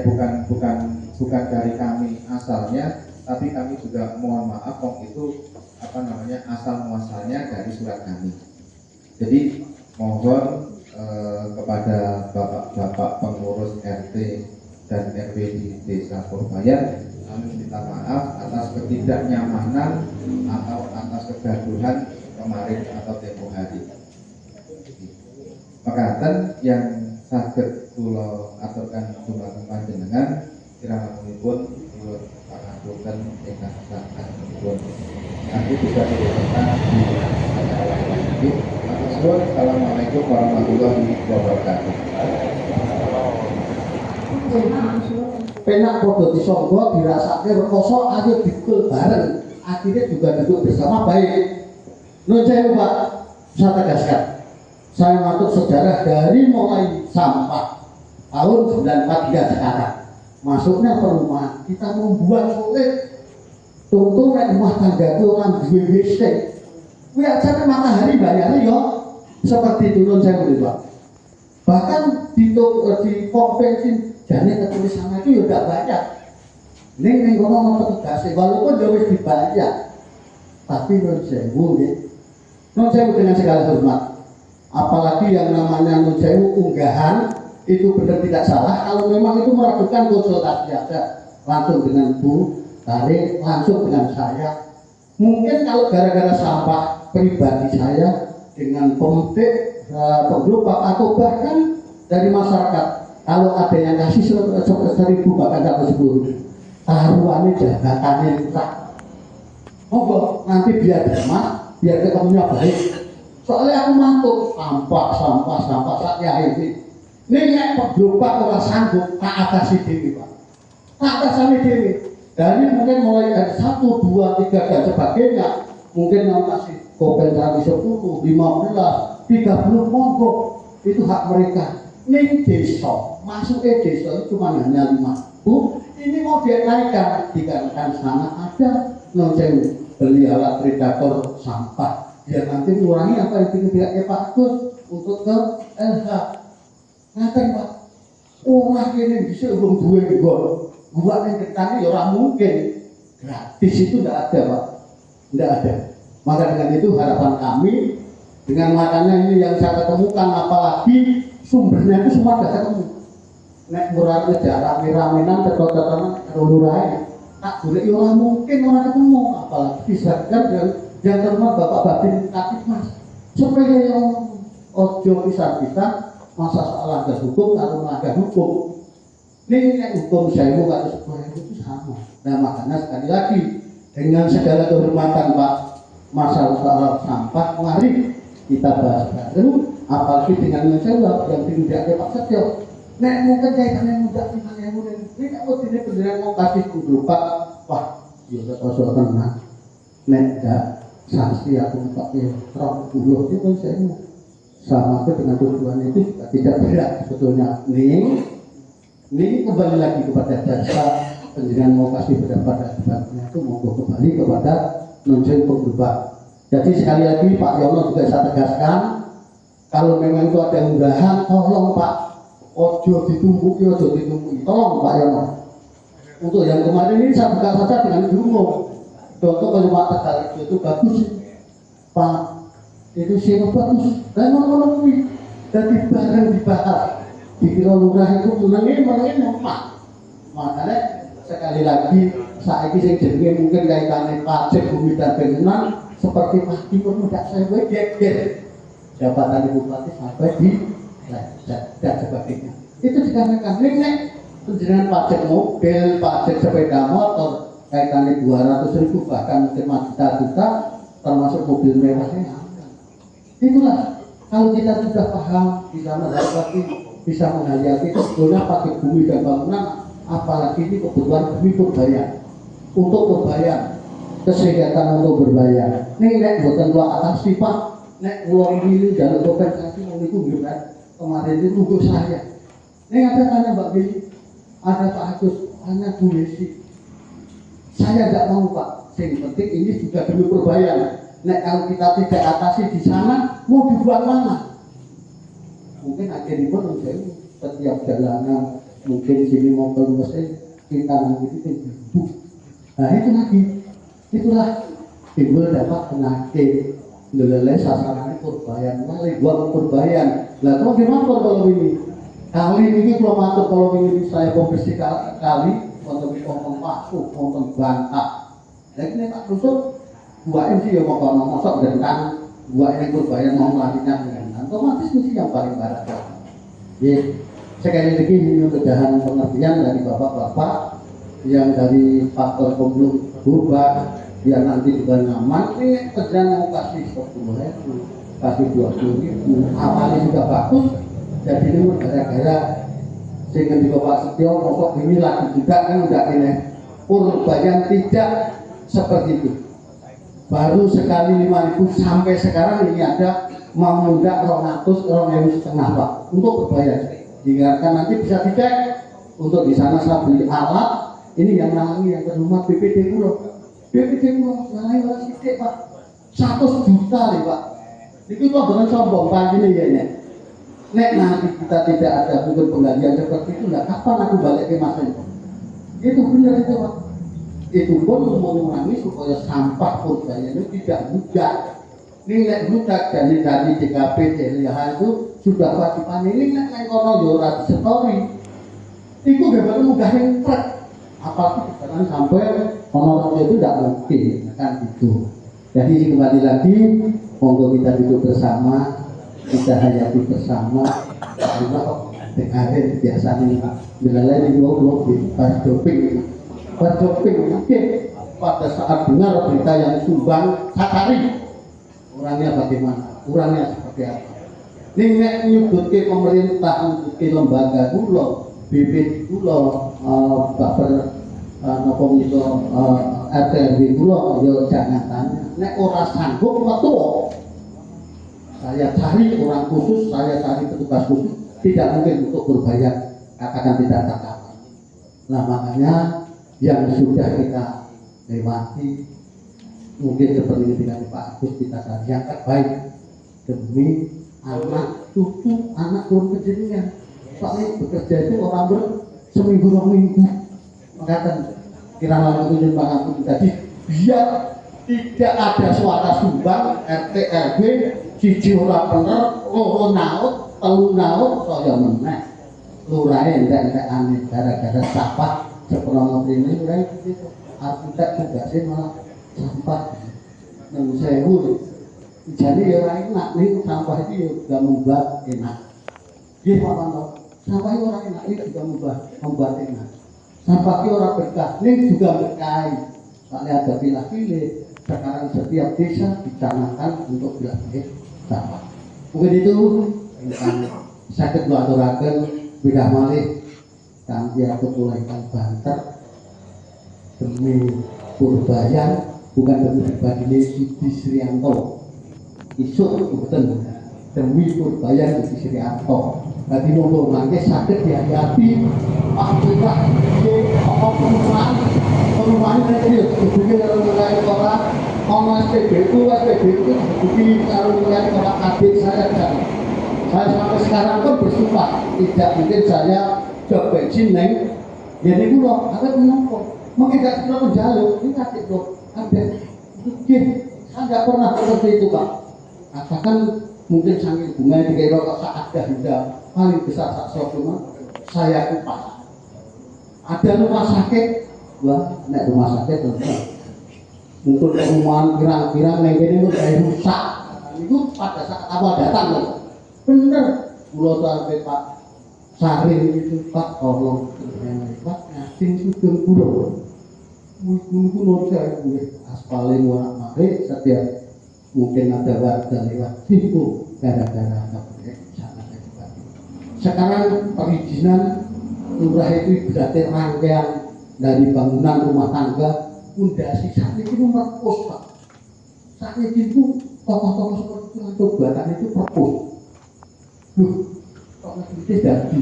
bukan dari kami asalnya, tapi kami juga mohon maaf kok itu apa namanya asal muasalnya dari surat kami. Jadi mohon kepada bapak-bapak pengurus RT dan RW di Desa Purbayan, kami minta maaf atas ketidaknyamanan atau atas kegaduhan kemarin atau tempo hari. Mekaten yang saged kula aturkan dumateng panjenengan kirangipun kula pangapunten ingkang sanesipun. Nanti bisa diteruskan di acara lain. Assalamualaikum warahmatullahi wabarakatuh. Penak podo disonggo dirasake rekoso ayo dikul bareng, akhirnya juga duduk bersama baik. Nun sewu Pak, saya tegaskan, saya ngatur sejarah dari mulai sampah tahun 94 sekarang masuknya perumahan, kita membuat sulit. Contoh rumah tangga itu orang duwe WC, kuwi aja matahari bayarnya yo seperti itu. Nun sewu Pak, bahkan di pom bensin jane ketulisan itu ya tidak banyak. Ning kono petugasnya walaupun dia wis dibayar, tapi nun sewu nggih. Nun sewu dengan segala hormat. Apalagi yang namanya nun sewu unggahan itu benar tidak salah. Kalau memang itu meragukan, konsultasi aja langsung dengan Bu Tari, langsung dengan saya. Mungkin kalau gara-gara sampah pribadi saya dengan pemetik, penggelupak atau bahkan dari masyarakat, kalau ada yang kasih 1.000 bahkan sampai 10.000, taruhannya jabatannya murah. Monggo nanti biar derma, biar ketemunya baik. Soalnya aku mantuk sampah saya ini. Ini nek penggelupak ora sanggup tak atasi dhewe Pak. Tak atasi dhewe. Dari mungkin mulai dari 1, 2, 3 dan sebagainya, mungkin yang kasih kompensasi 10, 15, 30 monggo, itu hak mereka. Ning desa, masuknya desa itu cuma hanya 5. Ini mau dinaikkan dikarenakan sana ada non sewu beli alat predator sampah, biar nanti mengurangi apa yang tidak Pak Agus untuk ke LH. Ngaten Pak, orang ini bisa belum duwe gol, buat yang ketani ya orang mungkin gratis itu tidak ada Pak, tidak ada. Maka dengan itu harapan kami, dengan makanya ini yang saya ketemukan, apalagi sumbernya itu semua tidak ketemu. Nek murah ngejar rame-ramenan terkotoran terulurai, tak boleh orang mungkin orang ketemu, apalagi disebutkan yang terima Bapak Babin Kapit Mas, supaya yang ojo pisah-pisah masa soal langgar hukum kalau melanggar hukum. Ini hukum saya bukan sebuah itu sama. Nah makanya sekali lagi dengan segala kehormatan Pak, masalah soal sampah mari kita bahas baru, apalagi dengan mencoba yang tidak Pak Setio. Nek mungkin kaitannya mudah dengan yang mudah ini kalau tidak beneran mau kasih kudrupak, wah ya udah tenang. Nek enggak sanksi aku pakai 30 itu kan saya sama dengan tujuan itu juga tidak berat sebetulnya. Ini kembali lagi kepada dasar penjenengan mau kasih pendapat akibatnya itu mau kembali kepada non-sewu penggelupak. Jadi sekali lagi Pak Yono juga saya tegaskan, kalau memang itu ada unggahan, tolong Pak, ojo ditumpuki, tolong Pak Yono. Untuk yang kemarin ini saya buka saja dengan Dungo. Contoh kalau Pak Tegal itu bagus, Pak itu siapa bagus, dan ngomong jadi barang dibahas. Dikira lurah itu menengin memang. Makanya sekali lagi saya ini jenenge mungkin kaitannya pajak bumi dan bangunan seperti pasti pun tidak saya geger jabatan bupati sampai di dan sebagainya. Itu dikarenakan ini penjenengan pajak mobil, pajak sepeda motor kaitannya 200.000 bahkan mungkin 5 juta termasuk mobil mewahnya. Itulah kalau kita sudah paham bisa menghadapi, bisa menghayati sebetulnya pakai bumi dan bangunan, apalagi ini kebutuhan bumi berbayar untuk berbayar, kesehatan untuk berbayar. Ini nek buatan dua atas Pak, nek uang ini jalur kompensasi mau itu gimana? Kemarin itu tunggu saya. Ini ada tanya Mbak Billy, ada Pak Agus, hanya Bu Yesi. Saya tidak mau Pak. Yang penting ini sudah demi berbayar. Nek kalau kita tidak atasi di sana, mau dibuat mana? Mungkin akhirnya pun setiap jalanan, mungkin sini mau keluar kita nanti itu. Nah itu lagi, itulah timbul dapat penyakit. Lelele sasarannya Purbayan, malih buat Purbayan. Lah kalau gimana kalau ini? Kali ini kalau matur kalau ini saya pembersih kali, untuk masuk, untuk bantah. Jadi ini tak kusut, buatin sih ya mau masuk dan kan, buat ini Purbayan mau larinya dengan otomatis mesti yang paling barat. Jadi sekali lagi ini mudah-mudahan pengertian dari bapak-bapak yang dari faktor pemulung berubah. Biar nanti juga nyaman, ini kerjaan mau kasih 10.000, kasih 20.000, awalnya juga bagus, jadi ini gara-gara sehingga di Bapak Setio, pokok ini lagi juga kan udah ini Purbayan tidak seperti itu. Baru sekali 5.000 sampai sekarang ini ada mengundak 200.000 setengah Pak untuk Purbayan. Jika nanti bisa dicek untuk di sana saya beli alat, ini yang nangi yang ke rumah BPD dulu. BPD mau ngalai orang sidik Pak, 100 juta nih Pak. Itu kok dengan sombong Pak ini ya nek. Nek nanti kita tidak ada bentuk penggantian seperti itu, nah kapan aku balik ke masa itu? Itu benar itu Pak. Itu pun mengurangi supaya sampah Purbayan itu tidak mudah. Ini nek mudah dari DKP DLH itu sudah wajiban ini nek kono yo ora disetori. Itu gak mudah yang truk. Apalagi sekarang sampai honornya itu tidak mungkin kan itu. Jadi kembali lagi monggo kita duduk bersama, kita hayati bersama. Juga dengarin biasanya bilangnya di blog pas doping mungkin pada saat dengar berita yang sumbang cari orangnya bagaimana, orangnya seperti apa. Ini nyebut ke pemerintah, nyebut ke lembaga dulu, BPD dulu, baper nopo itu RTRW dulu, yo jangan tanya. Nek orang sanggup metu, saya cari orang khusus, saya cari petugas khusus, tidak mungkin untuk Purbayan katakan tidak tercapai. Nah makanya yang sudah kita lewati, mungkin seperti ini dengan Pak Agus kita cari yang terbaik demi anak cucu, anak turun kecilnya. Soalnya bekerja itu orang seminggu 2 minggu. Makanya kira-kira itu Pak Agus tadi biar tidak ada suara sumbang RT RW siji ora bener, loro naut, telu naut saya meneh. Lurahe entek aneh gara-gara sampah sepenuh ini lurahe gitu. Arsitek tugasnya malah sampah nang sewu. Jadi ya ora enak nih sampah itu ya juga membuat enak. Nggih Pak Panto, sampah itu orang enak ini juga membuat enak. Sampah itu orang berkah, ini juga berkah. Soalnya ada pilah-pilih. Sekarang setiap desa dicanangkan untuk pilah-pilih sampah. Mungkin itu yang saya kedua aturakan beda malih kanthi aku tulaikan banter demi Purbayan, bukan demi pribadi Sudi Srianto. Isuk betul demi Purbayan Sudi Srianto. Tadi mau mangke sakit dihati Pak Lurah apa perumahan kecil dibikin karo mulai orang ono SPBU dibikin karo mulai orang adik saya dan saya sampai sekarang pun bersumpah tidak mungkin saya job bensin neng jadi kulo ada kenapa mungkin gak sudah menjaluk ini adik bro ada mungkin saya nggak pernah seperti itu Pak katakan mungkin sangat bunga dikira kok saat ada paling besar sak sokuma saya upah. Ada rumah sakit, wah, nek rumah sakit tentu. Mungkin perumahan pirang-pirang neng kene mulai rusak. Itu pada saat awal datang loh. Bener, pulau sampai Pak Saring itu Pak tolong Pak ngasih sudung pulau. Mungkin menurut saya aspaling warna mari setiap mungkin ada warga lewat situ gara-gara proyek sana juga. Sekarang perizinan lurah itu berarti rangkaian dari bangunan rumah tangga pondasi saat itu merpus Pak. Saat itu tokoh-tokoh seperti itu cobaan itu perpus. Loh, kok itu jadi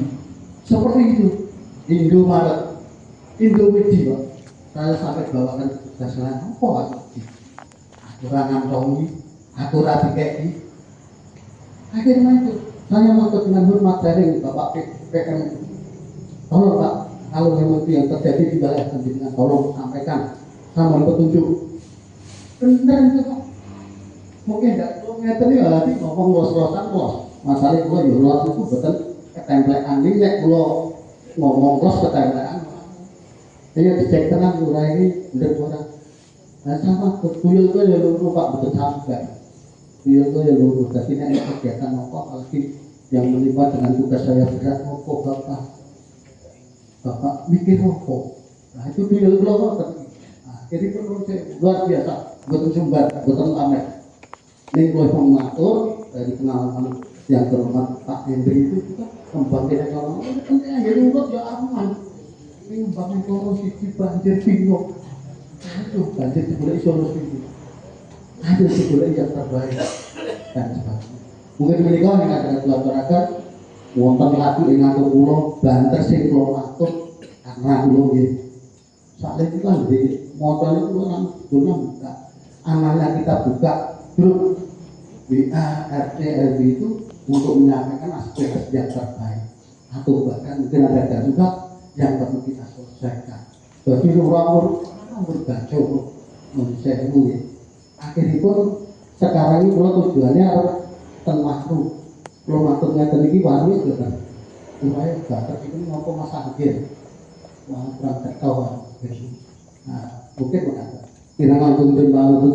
seperti itu. Indomedi Pak. Saya sampai bawakan tugas lain apa Pak? kurangan tongi, aku rapi keki. Akhirnya itu, saya mau dengan hormat sharing Bapak PM. Tolong Pak, kalau memang itu yang terjadi di wilayah pendidikan, tolong sampaikan. Saya mohon petunjuk. Benar itu Pak. Mungkin enggak, kalau ngerti nanti ngomong los-losan los. Masalah kalau ya los itu betul ketemplekan ini, kalau ngomong los ketemplekan. Ini dicek tenang, urai ini benar orang. Nah sama, tuyul itu ya luruh Pak, betul sampai. Tuyul itu ya luruh, tapi ini kegiatan apa, apalagi yang melibat dengan tugas saya berat, apa Bapak mikir apa. Nah itu tuyul itu jadi perlu luar biasa, betul sumber, betul amet. Ini boleh mengatur dari pengalaman yang terhormat Pak Hendri itu kita membangun ekonomi, penting jadi urut ya aman. Ini membangun korupsi banjir bingung. Aduh, banjir sebulan solusi itu. Aduh, sebulan yang terbaik dan sebagainya. Mungkin mereka yang ada pelajaran wonten lagu yang ngatur pulau banter sing pulau atur karena pulau gitu. Soalnya itu kan di motor itu orang dunia buka, amannya kita buka grup WA RT RW itu untuk menyampaikan aspirasi yang terbaik atau bahkan mungkin ada juga yang perlu kita selesaikan. Jadi orang bergacau mensewu ya. Akhirnya pun sekarang ini kalau tujuannya makro, kalau maksudnya tinggi wangi itu kan, supaya batas itu ngomong masa akhir, kurang tertawa. Nah, mungkin berkata, kita langsung berbangun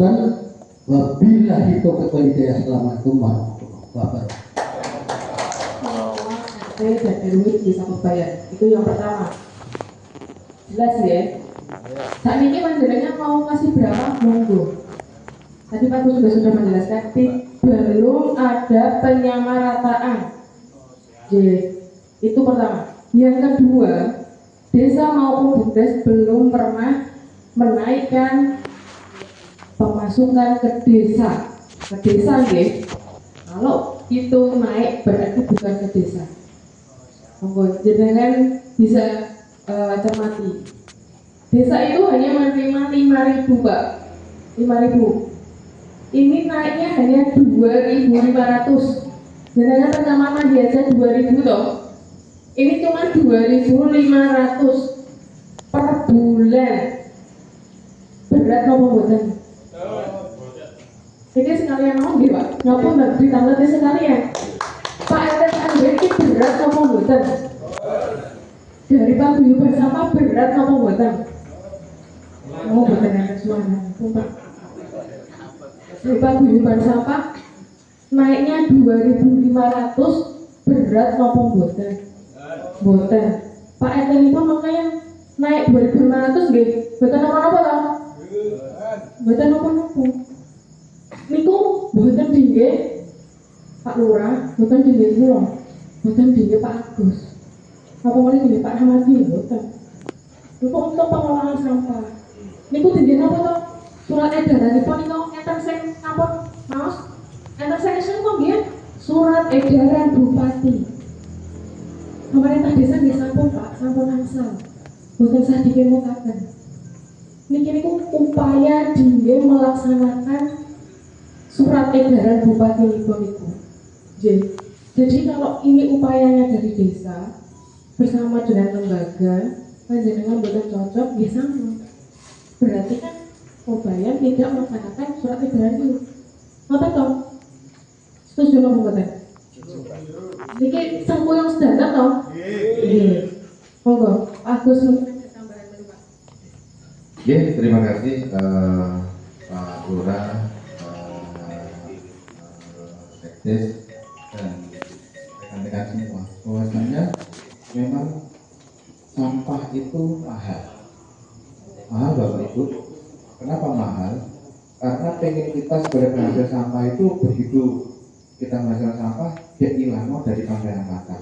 bila itu kepada Assalamualaikum warahmatullahi wabarakatuh. RT dan RW bisa membayar, itu yang pertama. Jelas ya. Saat ini panjenengan mau kasih berapa? Monggo. Tadi Pak Gus juga sudah menjelaskan, belum ada penyamarataan. Jadi, itu pertama. Yang kedua, desa maupun BUMDes belum pernah menaikkan pemasukan ke desa. Ke desa ya. Kalau itu naik berarti bukan ke desa. Monggo jenengan bisa cermati. Desa itu hanya menerima 5.000 Pak, 5.000. Ini naiknya hanya 2.500. Jenengan pertama lagi aja 2.000 toh. Ini cuma 2.500 per bulan. Berat nopo mboten? Ini sekalian mau nggih Pak? Nopo ndak ditambah sekalian? Pak RT ini berat nopo mboten? Dari paguyuban sampah berat nopo mboten? Oh, bukan yang semuanya, Pak. Dari paguyuban sampah naiknya 2.500 berat nopo mboten? Mboten. Pak RT ini pun makanya naik 2.500 nggih. Mboten napa-napa to? Mboten napa-napa. Niku mboten dingge Pak Lurah, mboten dingge kula. Mboten dingge Pak Agus. Apa mulai dingge Pak Hamadi mboten. Niku untuk pengelolaan sampah. Niku dingge napa to? Surat edaranipun niku enten sing ampun maos. Enten sing kok nggih surat edaran Bupati. Pemerintah desa nggih sampun Pak, sampun angsal. Boten sadike mukaken. Niki niku upaya dingge melaksanakan surat edaran Bupati niku. Jadi kalau ini upayanya dari desa bersama dengan lembaga, panjenengan boten cocok nggih sama. Berarti kan Kobayan tidak melaksanakan surat edaran itu. Ngoten toh? Setuju napa mboten? Niki sangkuyung standar toh? Nggih. Monggo, Agus mungkin ada tambahan dari Pak. Oke, terima kasih Pak Lurah, Sekdes dan rekan-rekan semua. Bahwasanya memang sampah itu mahal. Mahal Bapak Ibu. Kenapa mahal? Karena pengen kita sebagai penghasil sampah itu begitu kita menghasilkan sampah dia hilang dari pandangan mata.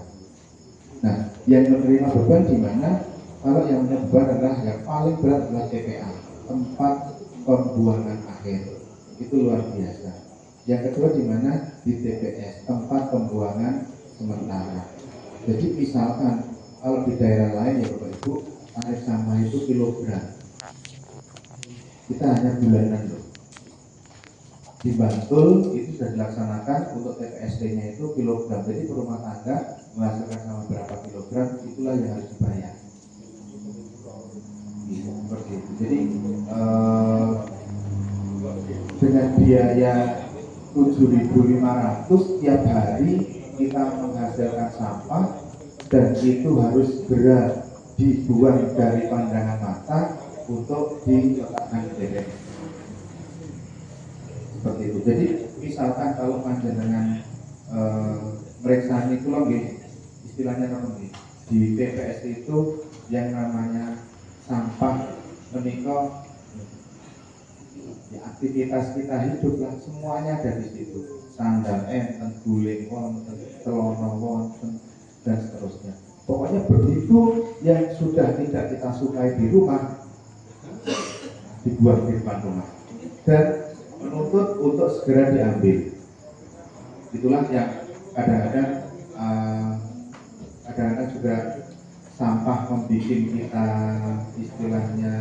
Nah, yang menerima beban di mana? Kalau yang menerima beban adalah yang paling berat adalah TPA, tempat pembuangan akhir. Itu luar biasa. Yang kedua di mana? Di TPS, tempat pembuangan sementara. Jadi misalkan kalau di daerah lain ya Bapak Ibu, tarif sampah itu kilogram. Kita hanya bulanan loh. di Bantul itu sudah dilaksanakan untuk TPST-nya itu kilogram. Jadi rumah tangga menghasilkan sama berapa kilogram itulah yang harus dibayar. Gitu, seperti itu. Jadi dengan biaya 7.500 tiap hari kita menghasilkan sampah dan itu harus segera dibuang dari pandangan mata untuk diletakkan di TPS. Seperti itu. Jadi misalkan kalau panjenengan meriksa itu loh, istilahnya apa nih? Di TPS itu yang namanya sampah menikah ya, aktivitas kita hidup lah semuanya ada di situ. Sandal enten, guling wonten, celana wonten dan seterusnya. Pokoknya begitu yang sudah tidak kita sukai di rumah dibuang di depan rumah dan menuntut untuk segera diambil. Itulah yang kadang-kadang juga sampah membuat kita istilahnya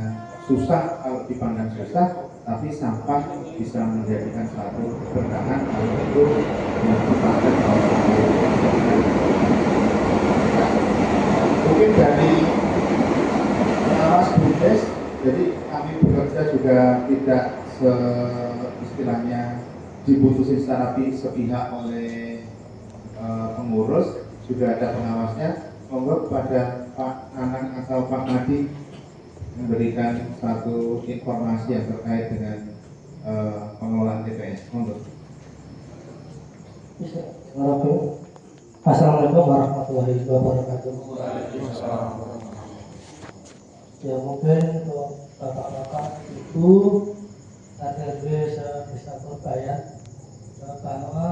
susah kalau dipandang susah, tapi sampah bisa menjadikan satu keberkahan kalau itu dilakukan oleh mungkin dari pengawas BUMDes. Jadi kami bekerja juga tidak istilahnya diputusin secara sepihak oleh pengurus, juga ada pengawasnya. Monggo kepada Pak Anang atau Pak Madi memberikan satu informasi yang terkait dengan pengelolaan TPS. Monggo. Assalamualaikum warahmatullahi wabarakatuh. Ya mungkin untuk bapak-bapak ibu RRW bisa berbayar bahwa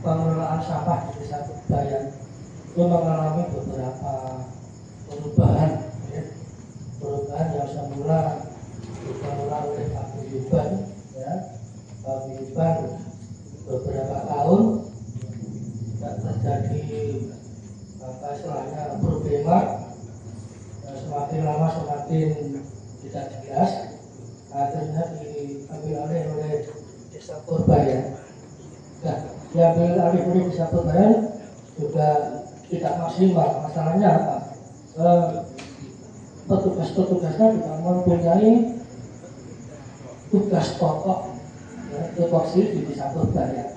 pengelolaan sampah di Desa Kebayan itu mengalami beberapa perubahan, ya. Perubahan yang semula dikelola oleh Pak Guyuban, ya. Pak Guyuban beberapa tahun tidak terjadi istilahnya problema, semakin lama semakin tidak jelas. Akhirnya diambil alih oleh Desa Purbayan. Nah, diambil alih oleh Desa Purbayan juga tidak maksimal. Masalahnya apa? Petugas-petugasnya tidak mempunyai tugas pokok, ya, tupoksi di Desa Purbayan.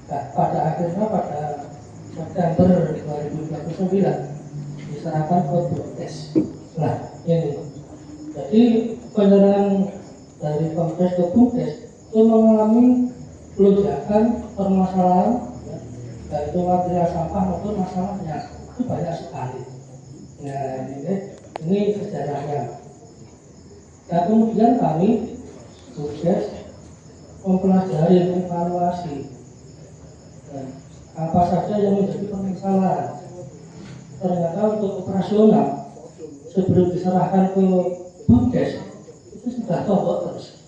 Nah, pada akhirnya pada September 2029 diserahkan ke BUMDes. Nah, ini jadi penyerahan dari BUMDes ke BUMDes itu mengalami lonjakan permasalahan, ya, yaitu material sampah maupun masalahnya itu banyak sekali. Nah, ini sejarahnya. Nah, kemudian kami BUMDes mempelajari, mengevaluasi apa saja yang menjadi permasalahan. Ternyata untuk operasional sebelum diserahkan ke BUMDes itu sudah tombok terus.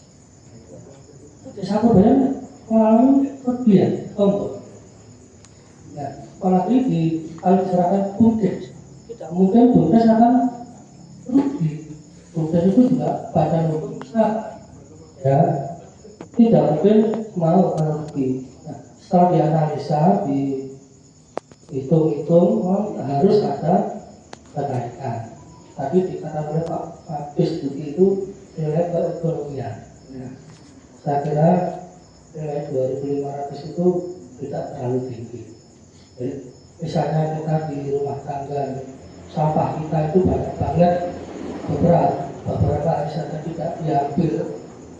Desa Purbayan mengalami kerugian tombok. Nah, apalagi kalau diserahkan BUMDes, tidak mungkin BUMDes akan rugi. BUMDes itu juga badan hukum besar, ya, tidak mungkin mau rugi. Nah, setelah dianalisa, dihitung-hitung, harus ada kenaikan. Tadi dikatakan oleh Pak Habis itu nilai keekonomian. Ya. Saya kira nilai 2.500 itu tidak terlalu tinggi. Jadi, misalnya kita di rumah tangga, sampah kita itu banyak banget, beberapa hari saja tidak diambil,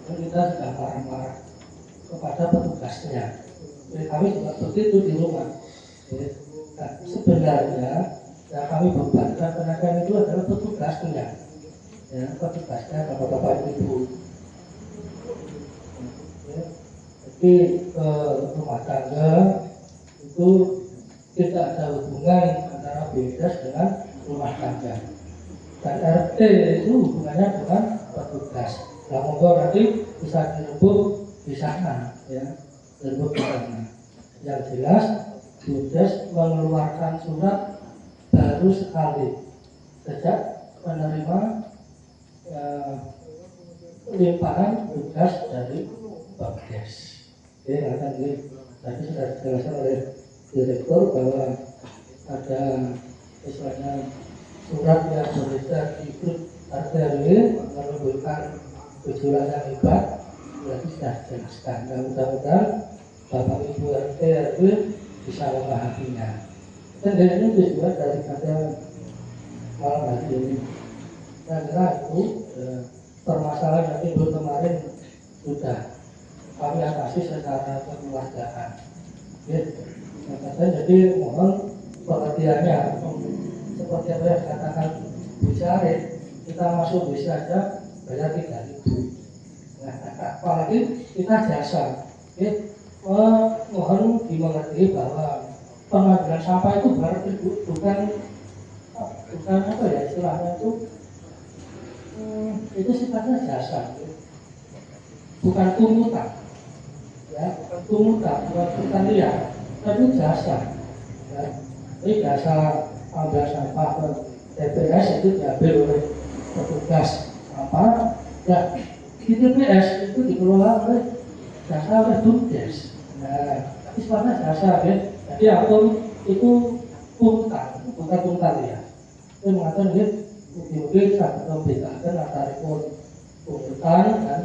dan kita sudah marah-marah kepada petugasnya. Jadi kami juga begitu di rumah. Jadi, nah, sebenarnya yang kami bebankan tenaga itu adalah petugasnya, ya, petugasnya bapak-bapak ibu. Ya, jadi rumah tangga itu tidak ada hubungan antara BUMDes dengan rumah tangga. Dan RT itu hubungannya dengan petugas. Nah, monggo nanti bisa dirembuk di sana, ya, dirembuk di sana. Yang jelas BUMDes mengeluarkan surat baru sekali sejak menerima limpahan tugas dari Bapdes. Oke, akan ini tadi sudah dijelaskan oleh direktur bahwa ada istilahnya surat yang beredar di grup RT RW menimbulkan gejolak yang hebat. Berarti sudah dijelaskan. Dan mudah-mudahan Bapak Ibu RT RW bisa memahaminya. Dan ini tujuan daripada malam hari ini. Saya kira itu permasalahan yang timbul kemarin sudah kami atasi secara kekeluargaan. Jadi mohon pengertiannya seperti apa yang dikatakan Bu Syarif, kita masuk bis saja bayar 3.000. Nah, apalagi kita jasa. Mohon dimengerti bahwa pengambilan sampah itu berarti bukan apa ya istilahnya itu sifatnya jasa, bukan pungutan, ya bukan pungutan, bukan liar, tapi jasa. Ya. Ini jasa ambil sampah ke TPS itu diambil oleh petugas sampah, dan di TPS itu dikelola oleh jasa oleh BUMDes. Nah, sifatnya jasa, ya. Jadi akun itu pungutan, bukan pungutan ya. Saya mengatakan dia mungkin sangat membedakan antara pungutan dan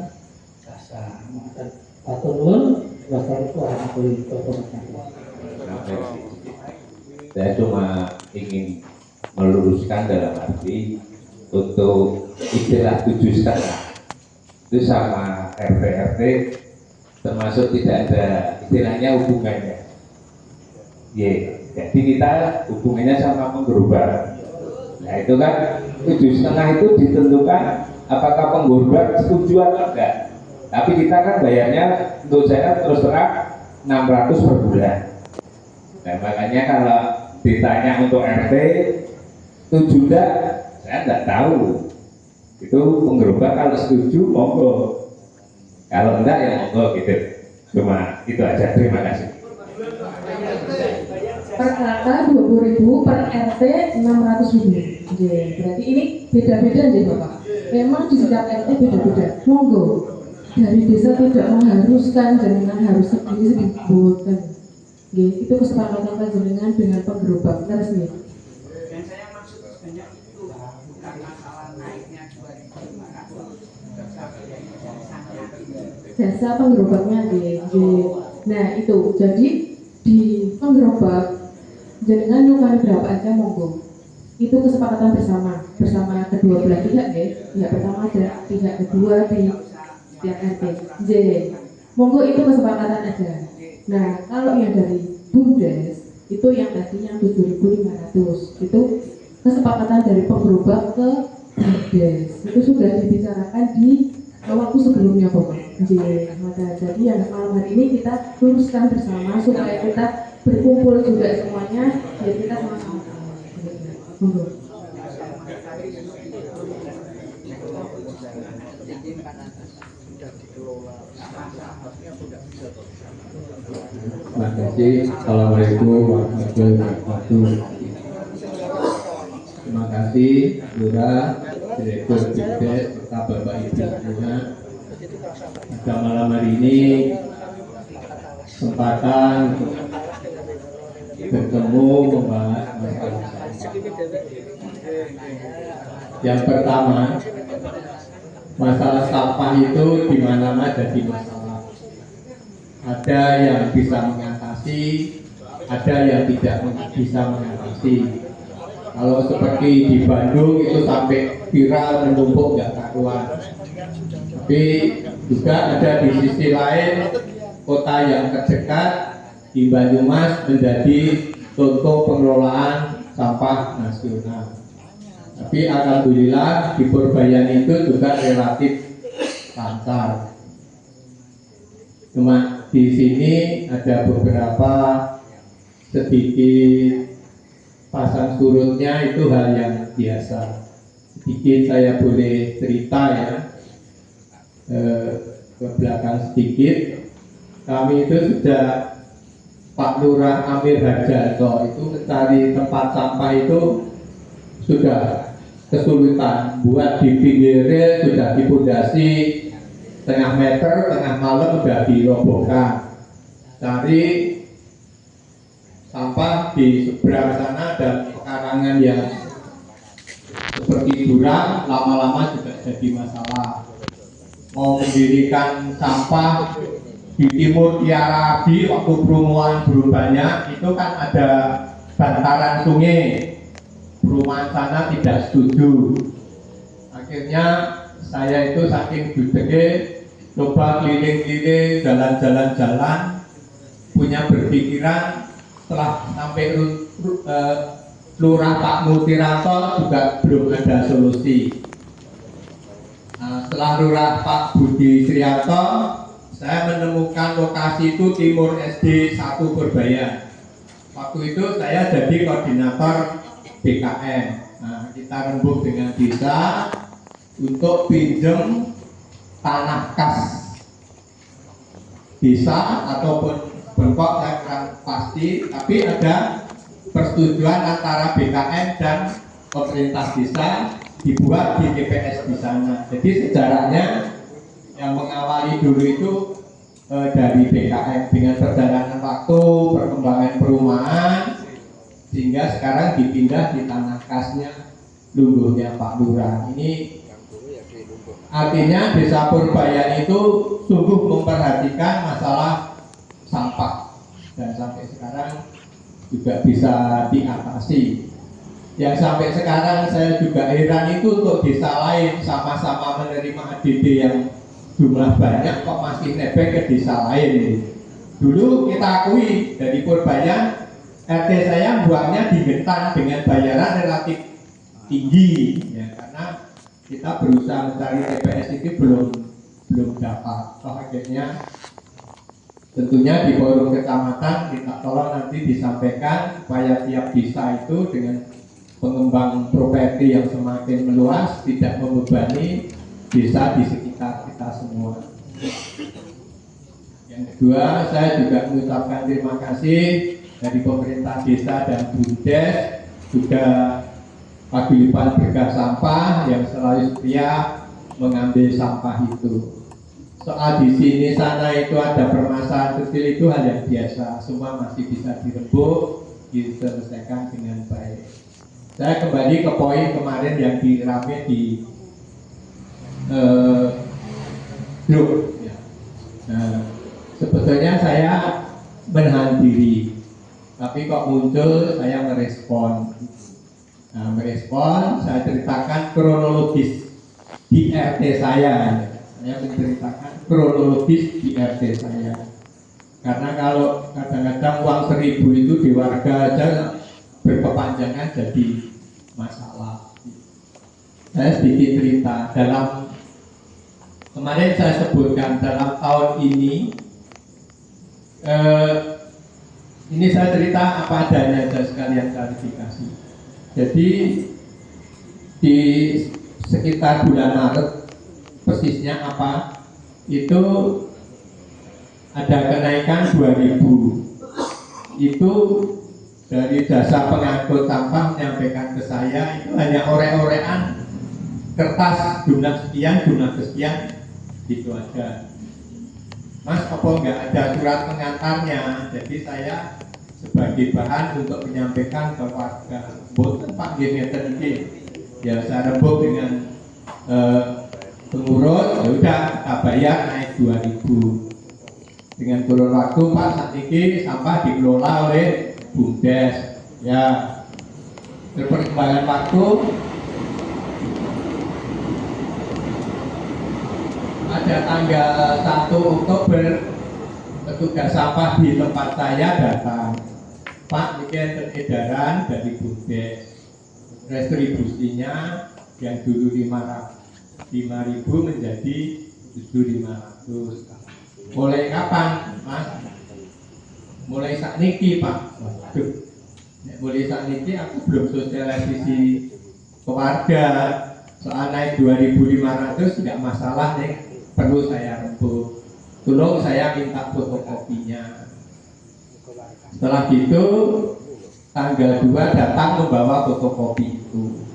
jasa. Mengatakan aturun, wassalamualaikum warahmatullahi wabarakatuh. Saya cuma ingin meluruskan dalam arti untuk istilah 7,5 itu sama RT termasuk tidak ada istilahnya hubungannya. Jadi kita hubungannya sama penggerubah. Nah itu kan 7,5 itu ditentukan apakah penggerubah setuju atau enggak. Tapi kita kan bayarnya untuk saya terus terang 600 per bulan. Nah makanya kalau ditanya untuk RT setuju enggak, saya enggak tahu. Itu penggerubah kalau setuju monggo, kalau enggak ya monggo gitu. Cuma itu aja, terima kasih. Per kakak 20.000, per RT 600.000. Berarti ini beda-beda nih Bapak. Memang di setiap RT beda-beda. Monggo. Dari desa tidak mengharuskan jenengan harus sendiri bukan. Itu kesepakatan jenengan dengan penggerobak terus nih. Dan saya maksud sebenarnya itu bukan masalah naiknya 2.500. Jasa penggerobaknya Nah itu jadi di penggerobak jenengan nyukani berapa aja monggo. Itu kesepakatan bersama kedua belah pihak ya. Pihak pertama ada pihak kedua di pihak RT. Monggo itu kesepakatan aja. Nah kalau yang dari BUMDes itu yang tadinya 7.500 itu kesepakatan dari penggerobak ke BUMDes itu sudah dibicarakan di waktu sebelumnya Bapak. Jadi yang malam hari ini kita luruskan bersama supaya kita berkumpul juga semuanya biar kita sama-sama. Terima kasih. Assalamualaikum warahmatullahi wabarakatuh. Terima kasih Lurah, Direktur BUMDes, serta Bapak Ibu semua. Pada malam hari ini kesempatan bertemu membahas masalah. Yang pertama, masalah sampah itu di mana-mana jadi masalah. Ada yang bisa mengatasi, ada yang tidak bisa mengatasi. Kalau seperti di Bandung itu sampai viral menumpuk nggak karuan. Tapi juga ada di sisi lain kota yang terdekat di Banyumas menjadi contoh pengelolaan sampah nasional. Tapi alhamdulillah di Purbayan itu juga relatif lancar. Cuma di sini ada beberapa sedikit pasang surutnya itu hal yang biasa. Sedikit saya boleh cerita ya. Ke belakang sedikit, kami itu sudah Pak Lurah Amir Harjanto itu mencari tempat sampah itu sudah kesulitan. Buat di pinggirnya sudah dipondasi setengah meter, tengah malam udah dirobohkan. Cari sampah di seberang sana dan pekarangan yang seperti jurang, lama-lama juga jadi masalah. Mau mendirikan sampah di timur Kiara Abi waktu perumahan belum banyak, itu kan ada bantaran sungai. Perumahan sana tidak setuju. Akhirnya saya itu saking judege coba keliling-keliling, jalan-jalan, punya berpikiran setelah sampai Lurah Pak Mutiranto juga belum ada solusi. Nah, setelah Lurah Pak Budi Srianto, saya menemukan lokasi itu Timur SD 1 Purbayan. Waktu itu saya jadi koordinator BKM. Nah, kita rembuk dengan desa untuk pinjam tanah kas desa ataupun bengkok, saya kurang pasti, tapi ada persetujuan antara BKM dan pemerintah desa dibuat di TPS di sana. Jadi sejarahnya yang mengawali dulu itu dari BKM dengan perjalanan waktu, perkembangan perumahan, sehingga sekarang dipindah di tanah kasnya lungguhnya Pak Lurah. Ini artinya Desa Purbayan itu sungguh memperhatikan masalah sampah dan sampai sekarang juga bisa diatasi. Yang sampai sekarang saya juga heran itu untuk desa lain sama-sama menerima ADD yang jumlah banyak kok masih nebeng ke desa lain. Dulu kita akui dari Purbayan, RT saya buangnya di Gentang dengan bayaran relatif tinggi, ya, karena kita berusaha mencari TPS itu belum dapat. Akhirnya tentunya di forum kecamatan kita tolong nanti disampaikan supaya tiap desa itu dengan pengembang properti yang semakin meluas tidak membebani desa di sekitar kita semua. Yang kedua, saya juga mengucapkan terima kasih dari pemerintah desa dan BUMDes, juga paguyuban berkah sampah yang selalu setia mengambil sampah itu. Soal di sini sana itu ada permasalahan kecil itu hal yang biasa, semua masih bisa dirembuk, diselesaikan dengan baik. Saya kembali ke poin kemarin yang dirame di grup. Ya. Nah, sebetulnya saya menahan diri, tapi kok muncul saya merespon. Nah, merespon, saya ceritakan kronologis di RT saya. Saya menceritakan kronologis di RT saya. Karena kalau kadang-kadang uang 1000 itu di warga aja berkepanjangan jadi masalah. Saya sedikit cerita dalam kemarin saya sebutkan dalam tahun ini saya cerita apa adanya saja sekalian klarifikasi. Jadi di sekitar bulan Maret persisnya apa itu ada kenaikan 2000. Itu dari jasa pengangkut sampah menyampaikan ke saya itu hanya orek-orekan kertas jumlah sekian gitu aja. Mas, apa enggak ada surat pengantarnya? Jadi saya sebagai bahan untuk menyampaikan ke warga, boten Pak ngeten iki. Ya saya rembuk dengan pengurus, ya udah kita bayar naik 2000. Dengan kurun waktu Pak saat ini sampah dikelola oleh BUMDes. Ya, perkembangan waktu pada tanggal 1 Oktober petugas sampah di tempat saya datang. Pak, bikin edaran dari BUMDes, restribusinya yang dulu 5.000 menjadi 7.500. Mulai kapan, Mas? Mulai saat niki, Pak. Waduh, mulai saat niki aku belum sosialisasi ke warga. Soal naik 2.500 tidak masalah nih, perlu saya rembuk. Tolong saya minta fotokopinya. Setelah itu tanggal 2 datang membawa fotokopi itu.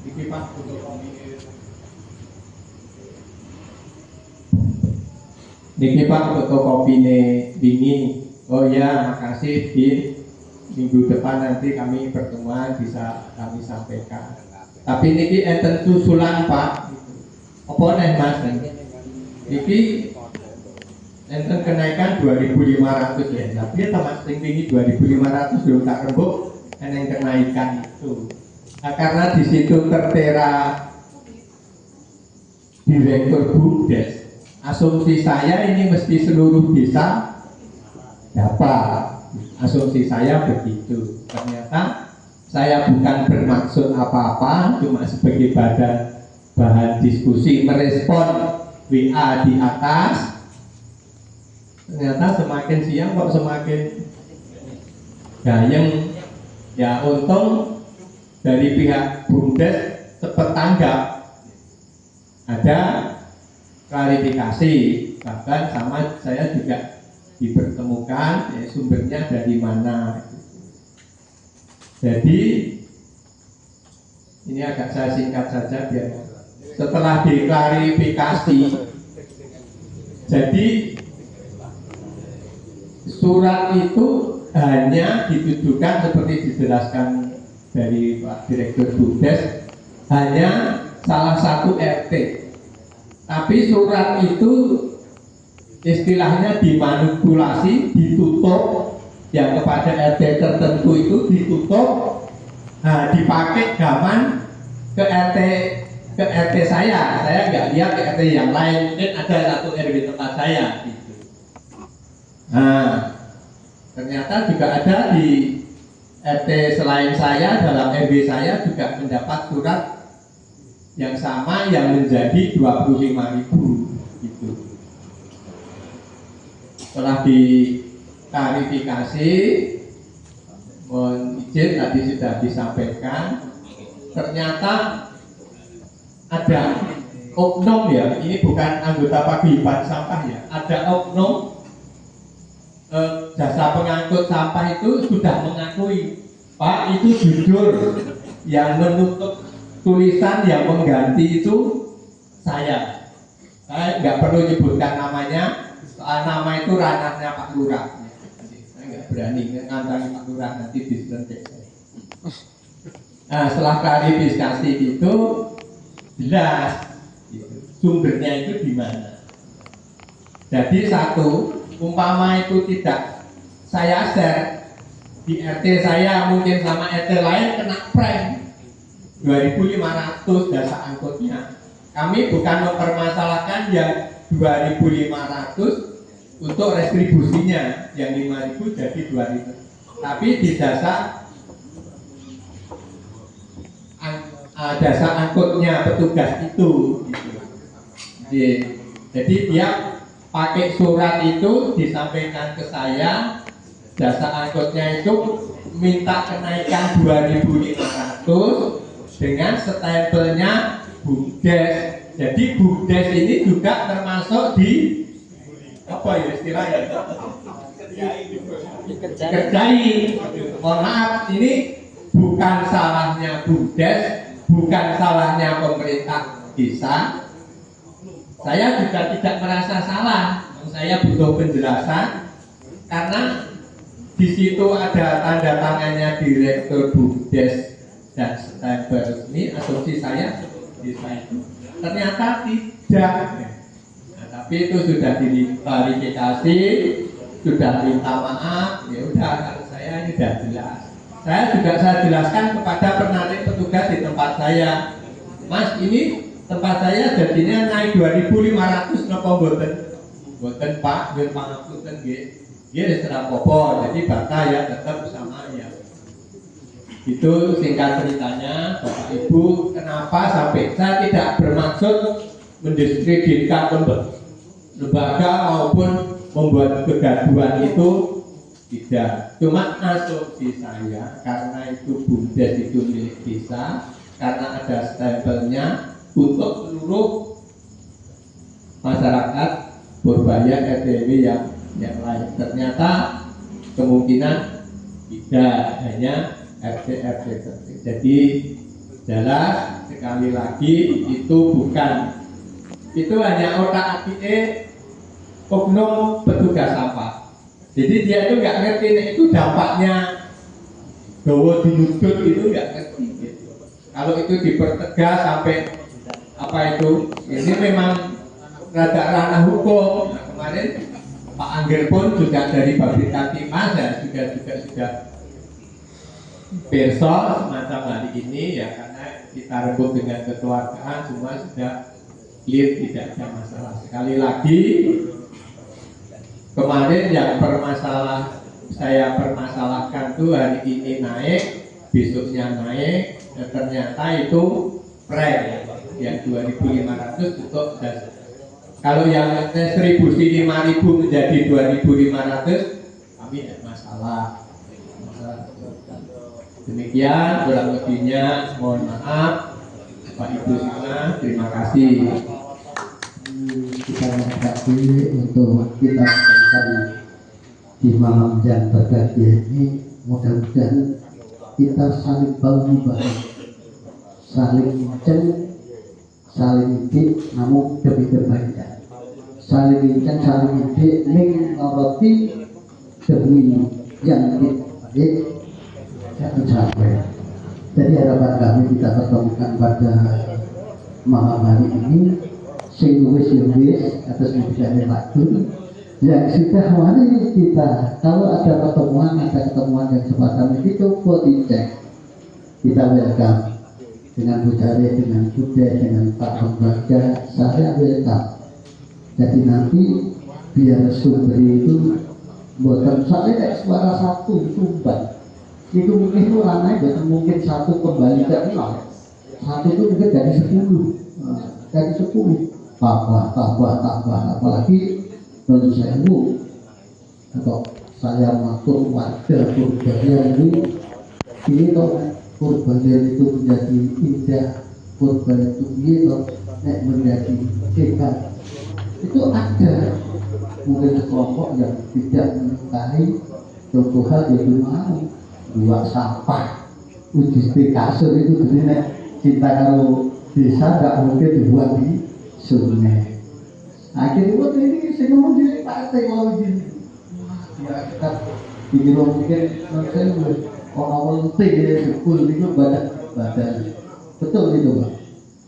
Ini Pak fotokopi. Niki Pak fotokopi wingi. Oh ya, makasih di minggu depan nanti kami pertemuan bisa kami sampaikan. Tapi niki enten susulan Pak. Apa nih Mas? Niki enten kenaikan 2.500 ya. Tapi Mas tinggi 2.500 belum tak rembuk enten kenaikan itu. Nah, karena di situ tertera Direktur BUMDes. Asumsi saya ini mesti seluruh desa dapat. Asumsi saya begitu. Ternyata saya bukan bermaksud apa-apa, cuma sebagai bahan diskusi, merespon WA di atas. Ternyata semakin siang kok semakin gayeng. Ya untung dari pihak BUMDes cepat tanggap. Ada klarifikasi, bahkan sama saya juga dipertemukan ya, sumbernya dari mana. Jadi ini agak saya singkat saja biar setelah diklarifikasi. Jadi surat itu hanya ditujukan seperti dijelaskan dari Pak Direktur BUMDes, hanya salah satu RT. Tapi surat itu istilahnya dimanipulasi, ditutup, yang kepada RT tertentu itu ditutup, nah dipakai zaman ke RT saya nggak lihat ke RT yang lain, mungkin ada satu RW tempat saya. Gitu. Nah, ternyata juga ada di RT selain saya, dalam RW saya juga mendapat surat yang sama yang menjadi 25.000 gitu. Setelah diklarifikasi, mohon izin tadi sudah disampaikan, ternyata ada oknum ya, ini bukan anggota paguyuban sampah ya, ada oknum jasa pengangkut sampah itu sudah mengakui, Pak itu jujur yang menutup tulisan yang mengganti itu saya nggak perlu nyebutkan namanya, soal nama itu ranahnya Pak Lurah. Saya nggak berani ngantangi Pak Lurah, nanti disentik. Nah setelah klarifikasi itu jelas sumbernya itu di mana. Jadi satu, umpama itu tidak saya share di RT saya, mungkin sama RT lain kena prank 2.500 jasa angkutnya. Kami bukan mempermasalahkan yang 2.500 untuk restribusinya, yang 5.000 jadi 2.000. Tapi di jasa angkutnya petugas itu gitu. Jadi dia pakai surat itu disampaikan ke saya, jasa angkutnya itu minta kenaikan 2.500 dengan stempelnya BUMDes. Jadi BUMDes ini juga termasuk di apa ya istilahnya? Dikerjai. Mohon maaf, ini bukan salahnya BUMDes, bukan salahnya pemerintah desa. Saya juga tidak merasa salah. Saya butuh penjelasan karena di situ ada tanda tangannya Direktur BUMDes dan stempel resmi. Asumsi saya desa itu ternyata tidak. Nah, tapi itu sudah diklarifikasi, sudah minta maaf, ya udah kan saya ini sudah jelas. Saya jelaskan kepada penarik petugas di tempat saya, Mas ini tempat saya jadinya naik 2.500 nopo boten Pak, biar pangapunten nggih. Nggih secara popo, jadi bata ya tetap sama ya. Itu singkat ceritanya, Bapak Ibu, kenapa sampai saya tidak bermaksud mendiskreditkan lembaga maupun membuat kegaduhan itu, tidak. Cuma asumsi saya, karena itu BUMDes itu milik desa, karena ada stempelnya untuk seluruh masyarakat Purbaya RTW yang lain. Ternyata kemungkinan tidak, hanya RT. Jadi jelas sekali lagi itu bukan, itu hanya otak-atik oknum petugas sampah. Jadi dia itu nggak ngerti nih, itu dampaknya bahwa dinuntut itu nggak ngerti gitu. Kalau itu dipertegas sampai apa itu, ini memang rada ranah hukum. Nah, kemarin Pak Angger pun juga dari Pabrik Timah ya sudah besok semacam hari ini ya, karena kita rebut dengan kekeluargaan semua sudah clear, tidak ada masalah. Sekali lagi kemarin yang saya permasalahkan tuh hari ini naik, besoknya naik, dan ternyata itu prank yang 2.500 untuk das. Kalau yang 1.000 5.000 menjadi 2.500 kami tidak masalah. Demikian kurang lebihnya, mohon maaf Pak Ibu semua, terima kasih. Kita mengkaji untuk kita menyampaikan di malam yang berbahagia ini, mudah-mudahan kita saling bahu-bahu, saling menceng, saling ijik, namun demi kebaikan. Saling menceng, saling ijik, mengoroti demi yang baik yang mencapai. Jadi harapan kami kita pertemukan pada malam hari ini, sing wis atas pembicaraan waktu yang sudah mari kita, kalau ada pertemuan yang semacam itu coba dicek, kita welcome dengan budaya, dengan budaya, dengan Pak Lembaga, saya welcome. Jadi nanti biar sumber itu bukan saya kayak suara satu sumber itu mungkin itu rananya mungkin satu kembali ke nol, satu itu mungkin dari 10, dari 10 tambah, apalagi menurut saya bu, atau saya matur warga Purbalingga ini toh Purbalingga itu menjadi indah, Purbalingga itu menjadi hebat. Itu ada mungkin kelompok yang tidak menyukai contoh hal yang mau buat sampah, uji kasur itu sebenarnya kita kalau bisa nggak mungkin dibuat di sungai. Akhirnya ini saya ngomong jadi partai mau gini. Ya kita bikin mungkin saya orang penting ya sekul itu badan betul itu Pak.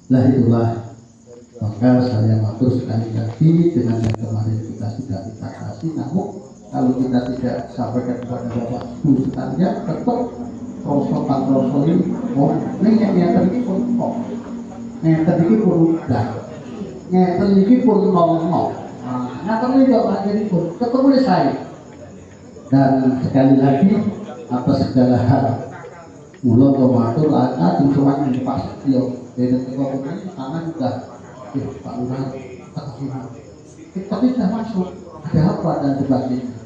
Lah itulah maka saya matur sekali lagi dengan yang kemarin kita sudah kita kasih. Namun kalau kita tidak sampaikan kepada Bapak Ibu sekalian, tetap proses ini yang tadi pun yang tadi pun udah yang tadi pun nol. Nah kami juga jadi pun ketemu saya. Dan sekali lagi atas segala hal mulut tomatur ada cuma yang pas yo dan kemudian tangan juga Pak Lurah tapi sudah masuk ada apa dan sebagainya.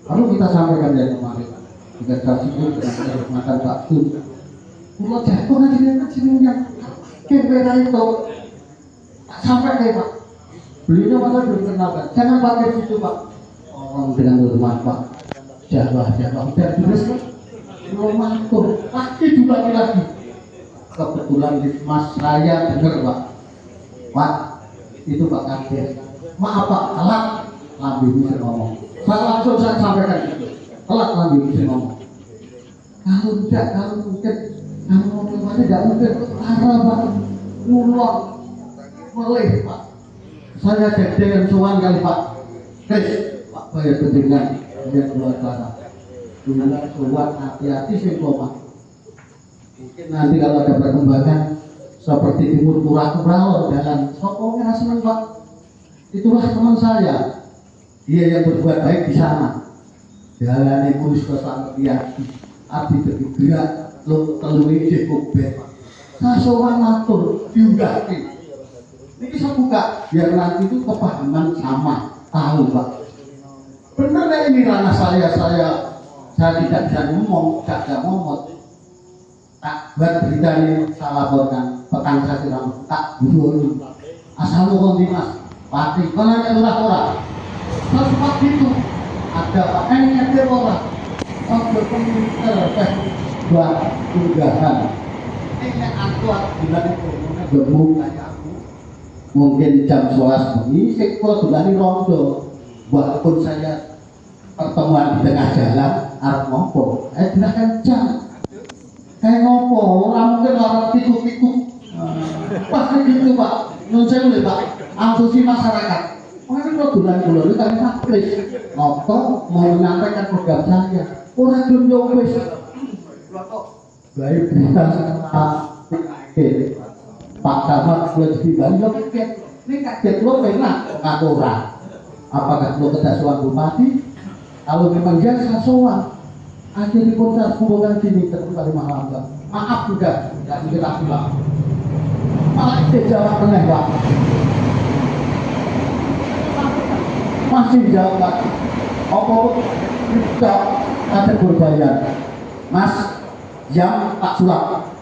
Lalu kita sampaikan yang kemarin juga tersebut dengan kehormatan Pak Tun. Kalau jatuh nanti dengan kecilnya kira itu sampai kayak Pak beliau malah belum kenalkan, jangan pakai itu Pak. Orang dengan hormat Pak Jawa udah jelas kan belum mantul lagi juga lagi. Kebetulan di mas saya dengar Pak itu Pak Kades maaf Pak telat lambi bisa ngomong. Saya langsung saya sampaikan itu telat lambi bisa ngomong. Kalau mungkin kalau kemarin tidak mungkin arah Pak ngulon melih Pak. Saya jadi yang suan kali Pak Kris Pak bayar pendengar lihat luar sana guna suan hati-hati sih Pak. Mungkin nanti kalau ada perkembangan seperti timur kura-kura jalan sokongnya senang Pak. Itulah teman saya, dia yang berbuat baik di sana. Jalan yang mulus ke sana dia abdi bergerak lo telui di kubet. Saya seorang matur diundaki. Ini saya buka biar nanti itu kepahaman sama tahu Pak. Benar ini ranah saya tidak bisa ngomong, tidak ada ngomong. Tak buat berita ini saya laporkan petang saya bilang tak dulu asal ngomong di mas pati kalau ada orang sempat gitu ada Pak ini ada orang berkomentar buat unggahan ini aku bilang itu gemuk kayak aku mungkin jam 11 ini sekolah bulan ini rondo walaupun saya pertemuan di tengah jalan arep ngopo bilang kencang kayak ngopo orang mungkin orang tikuk-tikuk pasti gitu Pak menurut saya boleh Pak antusi masyarakat makanya kalau bulan itu kami praktis ngopo mau menyampaikan program saya orang belum jawab baik Pak Camat sudah di Bali lo kaget ini kaget lo pernah ngaku orang apakah lo kedasuan bupati kalau memang dia sowan akhirnya pun saya hubungan sini terkembali malam Pak maaf juga nggak kita bilang malah dia jawab meneh Pak masih jawab Pak apa kita ada berbayar Mas yang Pak Sulap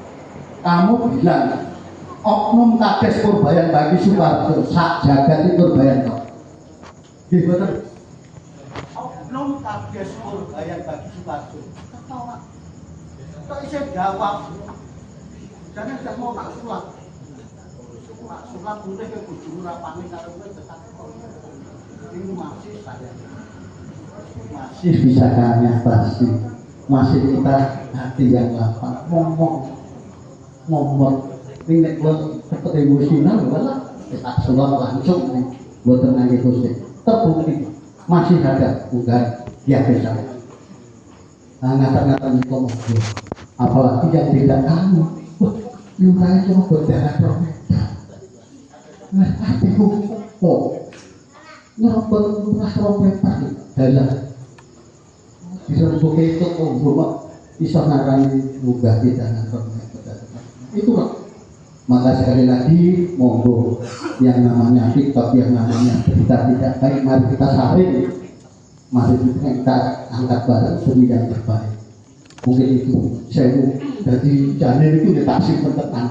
kamu bilang oknum Kades Purbayan bagi Suparjo sak jagat itu Purbayan kok betul oknum Kades Purbayan bagi Suparjo ketawa kok saya jawab jangan sudah mau Pak Sulap mulai ke bujung rapani karo dekat ini masih saya masih bisa kami atasi masih kita hati yang lapang ngomong ini nek lo cepet emosional malah tak sulap langsung nih buat tenang itu sih terbukti masih ada bukan dia bisa ngata-ngata ngomong apalagi yang tidak kamu lurahnya cuma berdarah prometer nah hatiku kok ngerobot lurah prometer dalam disebut itu bisa ngarani mudah kita itulah maka sekali lagi monggo yang namanya TikTok yang namanya berita tidak baik mari kita saring mari kita angkat bareng demi yang terbaik mungkin itu saya jadi jalan itu ya tak simpen tekan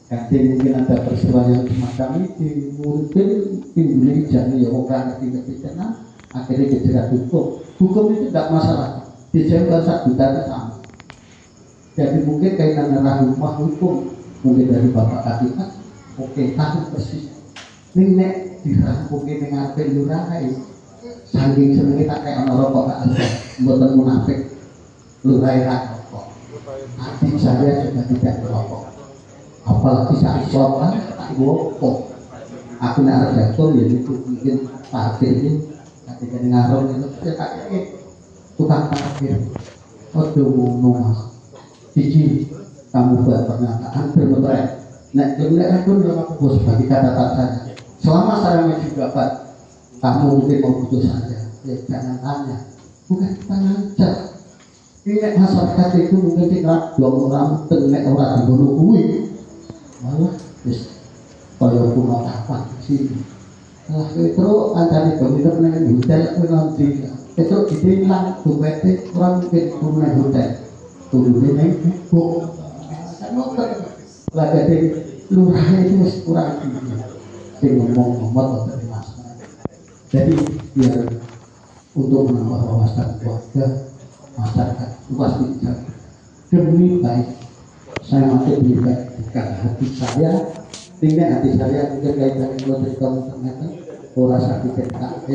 jadi mungkin ada peristiwa yang semacam itu mungkin timbulnya jadi ya orang tidak tenang akhirnya kejerat hukum itu tidak masalah dijawab satu juta sama jadi mungkin kaitan rahimah hukum mungkin dari bapak katipat oke tahu persis ini nek dirangkuki ning ngarepe lurahe saking senenge tak kayak ana rokok tak ada mboten munafik lurahe ra rokok adik saya juga tidak merokok apalagi saat sholat tak rokok aku nek arep jatuh ya itu mungkin parkirnya ketika ngarong itu saya kayak tukang parkir aduh ngono Cici, kamu buat pernyataan bermeterai. Nek nek aku bos bagi catatan saja. Selama saya juga Pak, kamu mungkin mau butuh saja. Ya jangan tanya. Bukan kita ngajak. Ini masyarakat itu mungkin kita dua orang tenek orang dibunuh kuwi. Malah wis kaya kuno kapan sini. Lah itu ancane komite nang hotel kuwi nanti. Itu dibilang dompete orang mungkin punya hotel. Turunnya neng buku, saya motor, lah jadi lurahnya itu masih kurang tinggi, saya ngomong dari mas. Jadi biar untuk menambah wawasan keluarga masyarakat luas bijak demi baik, saya masih lebih baik bukan hati saya, tinggal hati saya mungkin kaitan dengan ternyata orang sakit KP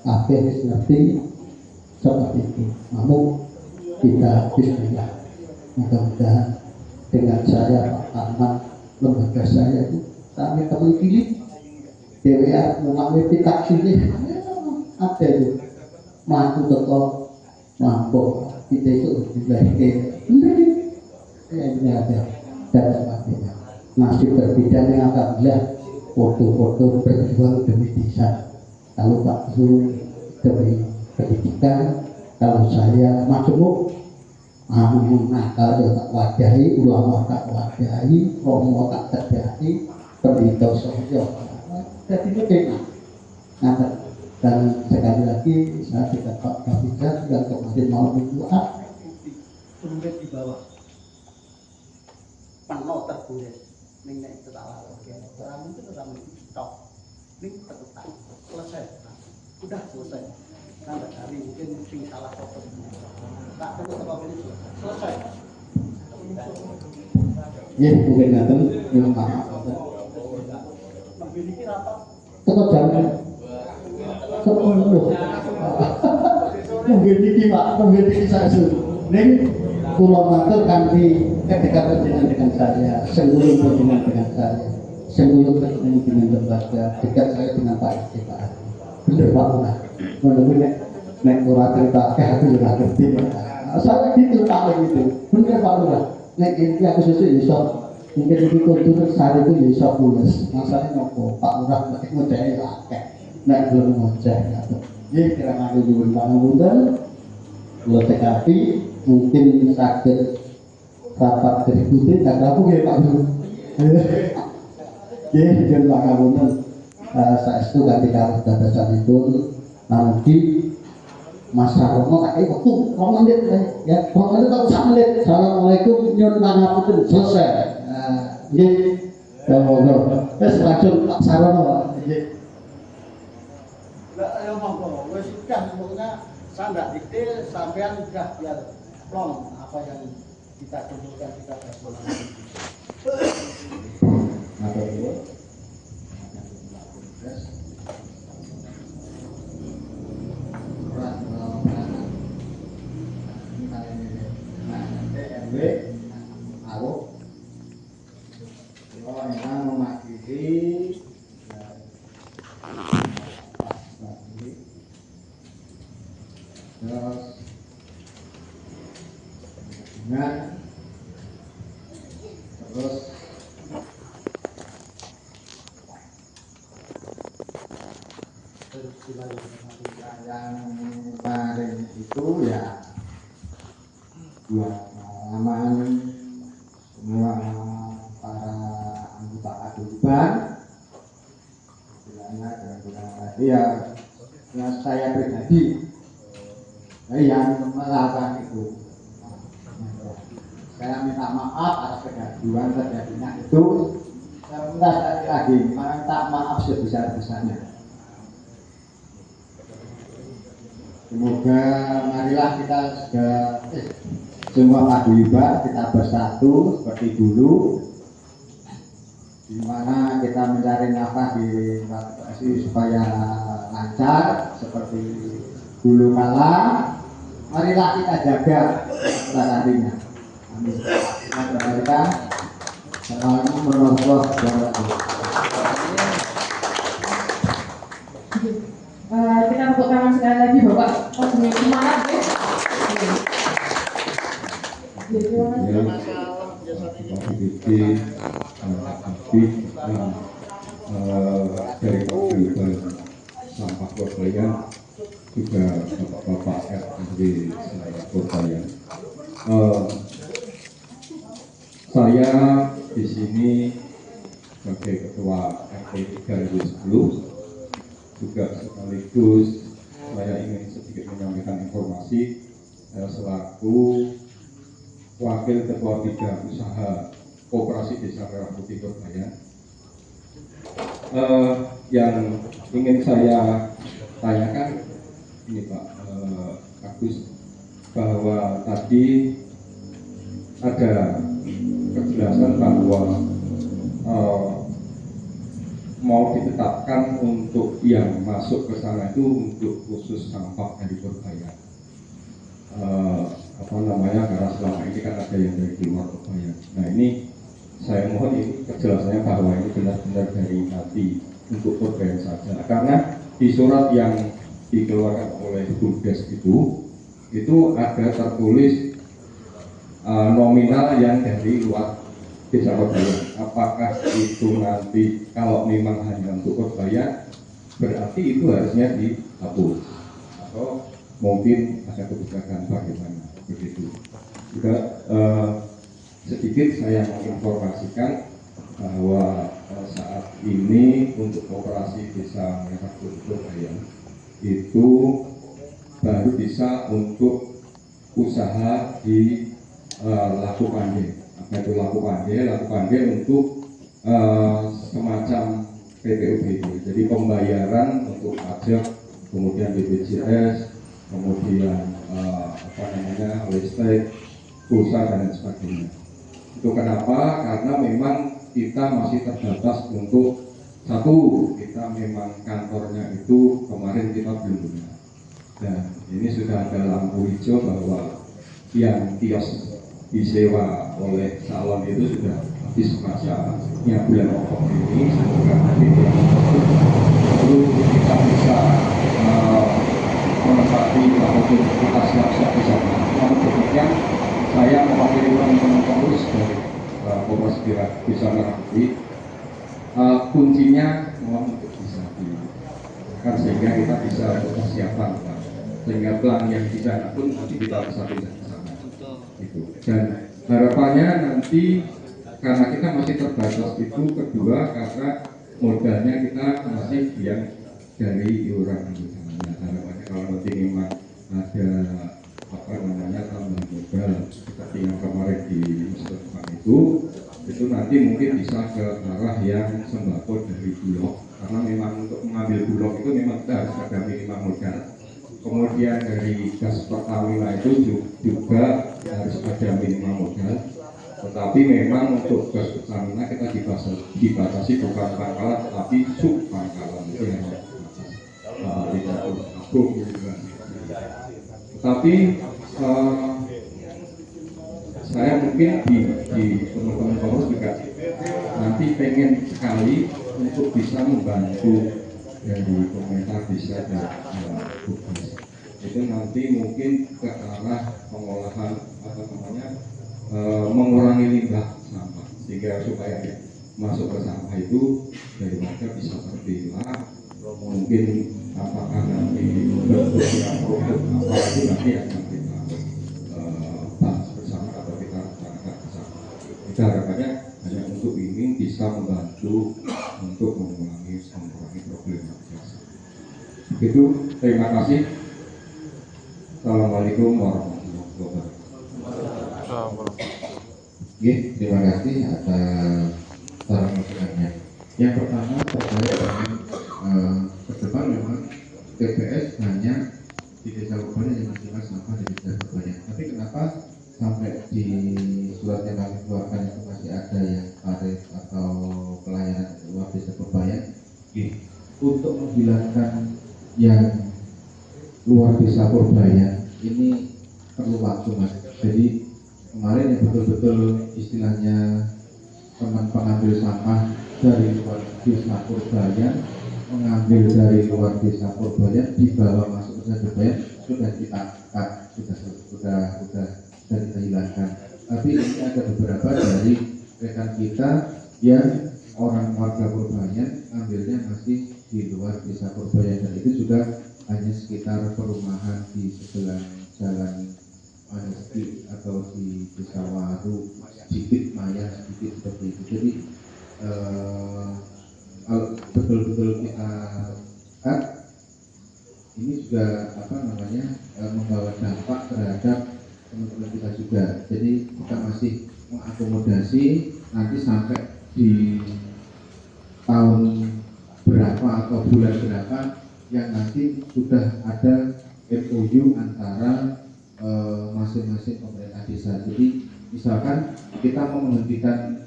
ngerti seperti itu, namun kita bismillah mudah-mudahan dengan saya Pak Ahmad lembaga saya itu kami terpilih DWA mengambil pitak sini ada itu mampu tetap mampu kita itu dilahirkan ini ada dan sebagainya nasib berbeda yang alhamdulillah foto-foto berjuang demi desa kalau Pak Zul demi pendidikan kalau saya majemuk nakal ya tak wadahi ulama tak wadahi romo tak terjadi pendeta sojo jadi itu enak dan sekali lagi saya tidak Pak Kapitra dan kemarin malam itu sudah di bawah penuh terburis ini itu salah orang itu orang tok ini terletak selesai sudah selesai sampai hari mungkin sing salah foto tak perlu ini selesai ya mungkin ngaten yang maaf tetap jalan Mungkin iki Pak, mungkin iki saja. Ning kula matur kanthi ketika dengan saya, sengguling dengan saya, sengguling dengan lembaga, dekat saya dengan Pak RT Pak. Bener Pak Lurah. Menurut nek ora cerita aku ora ngerti. Saya gitu Pak gitu. Bener Pak Lurah. Nek iki aku sesuk iso mungkin iki kudu sare itu iso pules. Masalahe nopo? Pak Lurah nek ngoceh akeh. Nek belum ngoceh atau nggih kirang aku nyuwun pangapunten. Kula tekapi mungkin sakit rapat diskusi tak aku nggih Pak Guru. Nggih jen pangapunten. Saestu kanthi kawula dadasanipun nanti Mas Sarono tak waktu 2 menit ya 2 menit atau 1 menit. Assalamualaikum nyuwun pangapunten selesai. Nggih. Monggo. Wis langsung Pak Sarono nggih. Lah ayo monggo wis sudah pokoknya saya enggak detail sampean sudah biar plong apa yang kita kumpulkan kita bahas. Matur nuwun. Aku memang memakai terus yang kemarin itu ya buat pengalaman semua para anggota paguyuban istilahnya dengan tadi ya saya pribadi yang melakukan itu. Saya minta maaf atas kegaduhan terjadinya itu. Saya minta sekali lagi minta maaf sebesar-besarnya. Semoga marilah kita semua paguyuban kita bersatu seperti dulu, di mana kita mencari nafkah di PSI supaya lancar seperti dulu kala. Marilah kita jaga kelestariannya. Amin. Kita doakan. Assalamualaikum warahmatullahi wabarakatuh. Kita tepuk tangan sekali lagi Bapak. Oh, semangat ya. Dari paguyuban sampah Surabaya juga Bapak RW Surabaya. Saya di sini sebagai Ketua RT 3 RW 10 juga sekaligus saya ingin sedikit menyampaikan informasi. Saya selaku Wakil Ketua Bidang Usaha Koperasi Desa Merah Putih Surabaya, yang ingin saya tanyakan ini Pak Agus, bahwa tadi ada kejelasan bahwa mau ditetapkan untuk yang masuk ke sana itu untuk khusus sampah dari Surabaya. Karena selama ini kan ada yang dari luar Surabaya. Nah ini saya mohon ini kejelasannya bahwa ini benar-benar dari hati untuk Surabaya saja. Karena di surat yang dikeluarkan oleh Bumdes itu ada tertulis nominal yang dari luar desa Surabaya. Apakah itu nanti kalau memang hanya untuk Surabaya berarti itu harusnya dihapus atau mungkin ada kebijakan bagaimana begitu. Juga sedikit saya menginformasikan bahwa saat ini untuk operasi desa Merah Putih Surabaya itu baru bisa untuk usaha di laku pandai. Apa itu laku pandai untuk semacam PPUBD. Jadi pembayaran untuk pajak, kemudian BPJS, kemudian listrik, pulsa dan sebagainya. Itu kenapa? Karena memang kita masih terbatas untuk Satu, kita memang kantornya itu kemarin kita belum punya, dan ini sudah ada lampu hijau bahwa yang kios disewa oleh salon itu sudah habis masanya bulan Oktober ini. Semoga nanti bulan Oktober itu kita bisa menempati ataupun kita siap-siap di sana. Namun demikian, saya mewakili teman-teman pengurus dari Polres Bisa Merauke, kuncinya mohon untuk bisa dilakukan sehingga kita bisa persiapan, sehingga plan yang di sana pun nanti kita bisa pindah ke sana. Gitu. Dan harapannya nanti karena kita masih terbatas itu, kedua karena modalnya kita masih yang dari iuran anggotanya. Harapannya kalau nanti memang ada tambahan modal seperti yang kemarin di Musrembang itu nanti mungkin bisa ke arah yang sembako dari Bulog, karena memang untuk mengambil Bulog itu memang kita harus ada minimal modal. Kemudian dari gas Pertamina itu juga harus ada minimal modal, tetapi memang untuk gas Pertamina kita dibatasi bukan pangkalan tetapi sub pangkalan, itu yang tidak agung gitu kan. Tetapi saya mungkin di teman-teman pengurus juga nanti pengen sekali untuk bisa membantu dari pemerintah desa dan tugas. Itu nanti mungkin ke arah pengolahan mengurangi limbah sampah, sehingga supaya masuk ke sampah itu dari warga bisa terpilah. Mungkin apakah nanti bentuknya produk apa itu nanti akan kita bahas bersama atau kita rencanakan bersama. Kita harapannya hanya untuk ini bisa membantu untuk mengurangi problematika. Begitu, terima kasih. Assalamualaikum warahmatullahi wabarakatuh. Oke, terima kasih atas saran masukannya. Yang pertama terkait dengan ke depan memang TPS hanya di desa Purbalyan yang menerima sampah dari desa Purbalyan. Tapi kenapa sampai di surat yang kami keluarkan itu masih ada yang tarif atau pelayanan luar desa Purbalyan? Untuk menghilangkan yang luar desa Purbalyan ini perlu waktu, Mas. Jadi kemarin yang betul-betul istilahnya teman pengambil sampah dari luar desa Purbalyan mengambil dari luar desa Purbalyan dibawa masuk ke desa Purbalyan sudah kita cut, sudah kita hilangkan. Tapi ini ada beberapa dari rekan kita yang orang warga Purbalyan ambilnya masih di luar desa Purbalyan, dan itu juga hanya sekitar perumahan di sebelah jalan Maneski atau di desa Waru, sedikit Maya, sedikit seperti itu. Jadi kalau betul-betul kita cut, ini juga membawa dampak terhadap teman-teman kita juga. Jadi kita masih mengakomodasi nanti sampai di tahun berapa atau bulan berapa yang nanti sudah ada MOU antara masing-masing pemerintah desa. Jadi misalkan kita mau menghentikan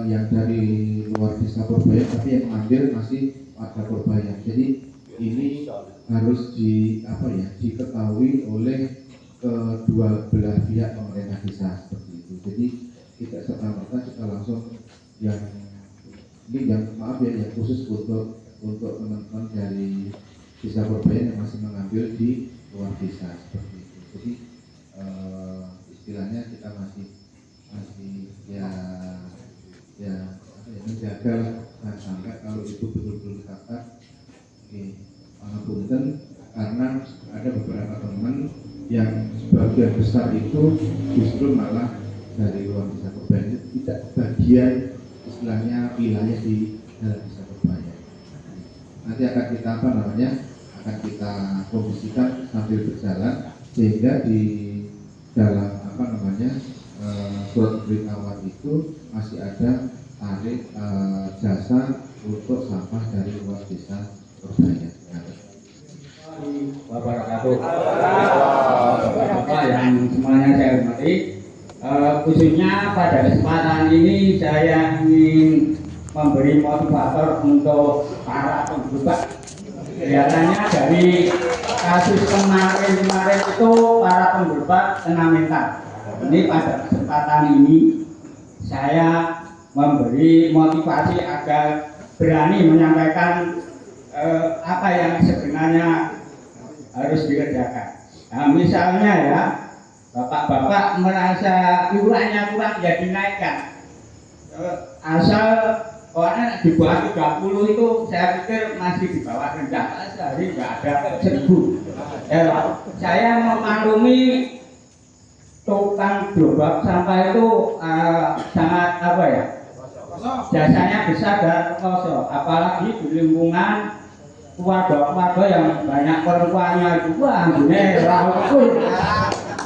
yang dari luar desa Purbalyan, tapi yang mengambil masih warga Purbalyan. Jadi ini harus diketahui oleh kedua belah pihak pemerintah desa seperti itu. Jadi tidak serta-merta kita langsung yang khusus untuk teman-teman dari desa Purbalyan yang masih mengambil di luar desa seperti itu. Jadi istilahnya kita masih menjaga dan sampai kalau itu betul-betul dikatakan punten, karena ada beberapa teman yang sebagian besar itu justru malah dari luar desa Purbalyan, tidak bagian istilahnya wilayah di dalam desa Purbalyan. Nanti akan kita akan kita kondisikan sambil berjalan, sehingga di dalam surat pemberitahuan itu masih ada tarif jasa untuk sampah dari luar desa Purbalyan. Wabarakatuh. Bapak yang semuanya saya hormati, khususnya pada kesempatan ini saya ingin memberi motivator untuk para penggugat. Kelihatannya dari kasus kemarin itu para penggugat kena mental. Ini pada kesempatan ini saya memberi motivasi agar berani menyampaikan apa yang sebenarnya harus dikerjakan. Nah, misalnya ya, bapak-bapak merasa iurannya kurang ya dinaikkan. Asal orang di bawah 30 itu saya pikir masih di bawah rendah, sehari nggak ada 1000. Ya, saya memaklumi tukang gerobak sampah itu sangat apa ya, jasanya besar dan kosong, apalagi di lingkungan keluarga yang banyak perempuannya juga anggone rampun.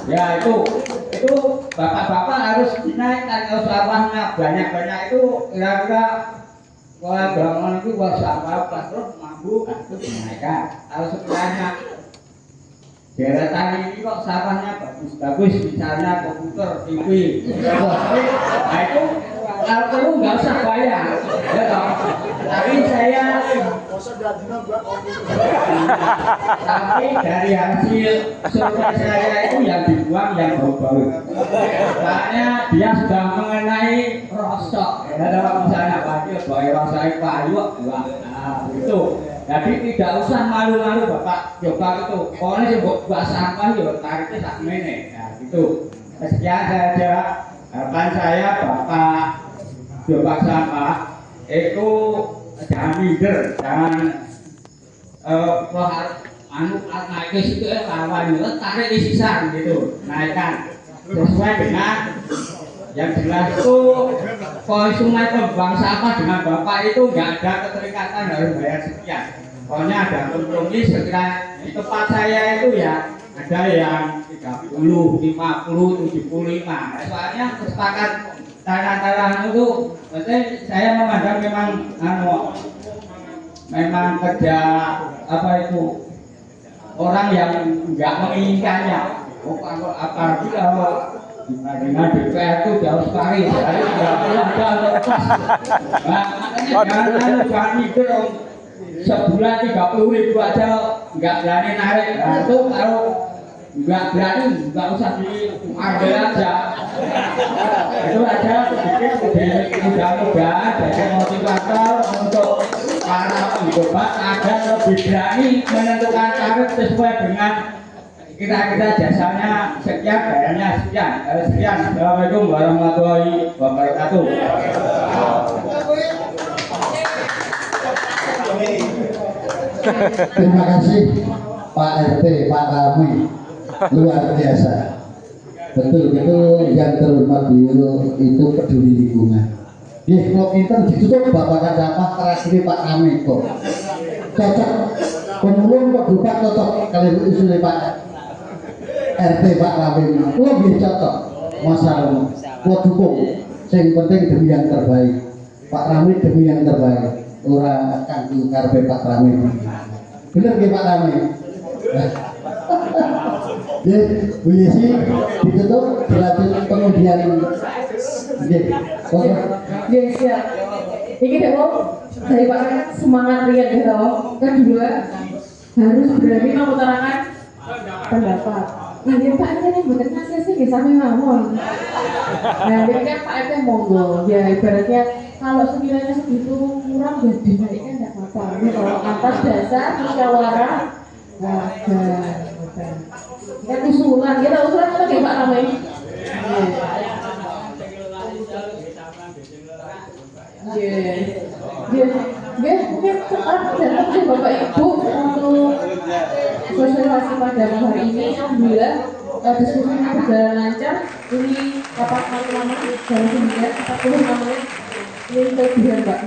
Ya itu bapak-bapak harus dinaikkan kalau sampahnya banyak-banyak itu kira-kira keluarga itu buat sampah terus mampu itu dinaikkan. Kalau sekiranya deretan ini kok sampahnya bagus-bagus, misalnya komputer, TV, nah itu kalau perlu nggak usah bayar, ya toh. Tapi dari hasil survei saya itu yang dibuang yang bau-bau. Soalnya dia sudah mengenai rosok, ya toh, misalnya baju bawa rosok kayu, nah itu. Jadi tidak usah malu-malu bapak coba itu. Pokoknya sih buat sampah ya tariknya tak mene, nah gitu. Sekian saja harapan saya bapak coba sampah itu jangan minder, jangan naik ke situ lawan tarik di sisa gitu, naikkan sesuai dengan yang jelas itu. Konsumen pembuang sampah dengan bapak itu nggak ada keterikatan harus bayar sekian. Pokoknya ada kompromi sekiranya di tempat saya itu ya ada yang 30, 50, 75. Soalnya kesepakatan tanah-tanah itu, berarti saya memandang memang kerja apa itu orang yang nggak menginginkannya. Apalagi kalau dengan DPR itu jauh sekali, jadi nggak ada lepas. Makanya jangan mikir sebulan 30.000 aja nggak berani narik. Nah, itu kalau nggak berani nggak usah diambil aja. Itu aja sedikit mudah-mudahan jadi motivator untuk para penggugat agar lebih berani menentukan tarif sesuai dengan kira-kira jasanya sekian, bayarnya sekian. Sekian. Assalamualaikum warahmatullahi wabarakatuh. Terima kasih Pak RT, Pak Rami, luar biasa. Betul-betul yang terhormat beliau itu peduli lingkungan. Kalau kita ditutup bapak sampah terakhir Pak Rami kok cocok. Pemulung penggugat cocok kalau usulnya Pak RT Pak Rami lebih cocok masalah. Kalau dukung, yang penting demi yang terbaik. Pak Rami demi yang terbaik. Orang kanggo karpe Pak Rami. Bener nggih Pak Rami? Ya, Bu Yesi ditutup dilanjut kemudian nggih. Nggih, siap. Iki demo dari Pak Rami semangat rian ya toh. Kedua harus berani mengutarakan pendapat. Nah, dia Pak RT ini bukan ngasih sih nggih sampe mawon. Nah, dia kan Pak RT monggo. Ya ibaratnya kalau sekiranya segitu kurang ya dinaikkan tidak apa-apa. Ini kalau atas dasar musyawarah kan usulan, kita usulan apa kayak Pak Ramai? Mungkin cepat datang ke Bapak Ibu untuk sosialisasi pada malam hari ini. Alhamdulillah diskusinya berjalan lancar. Ini rapat malam jam 9.46 menit. Ini kelebihan Mbak.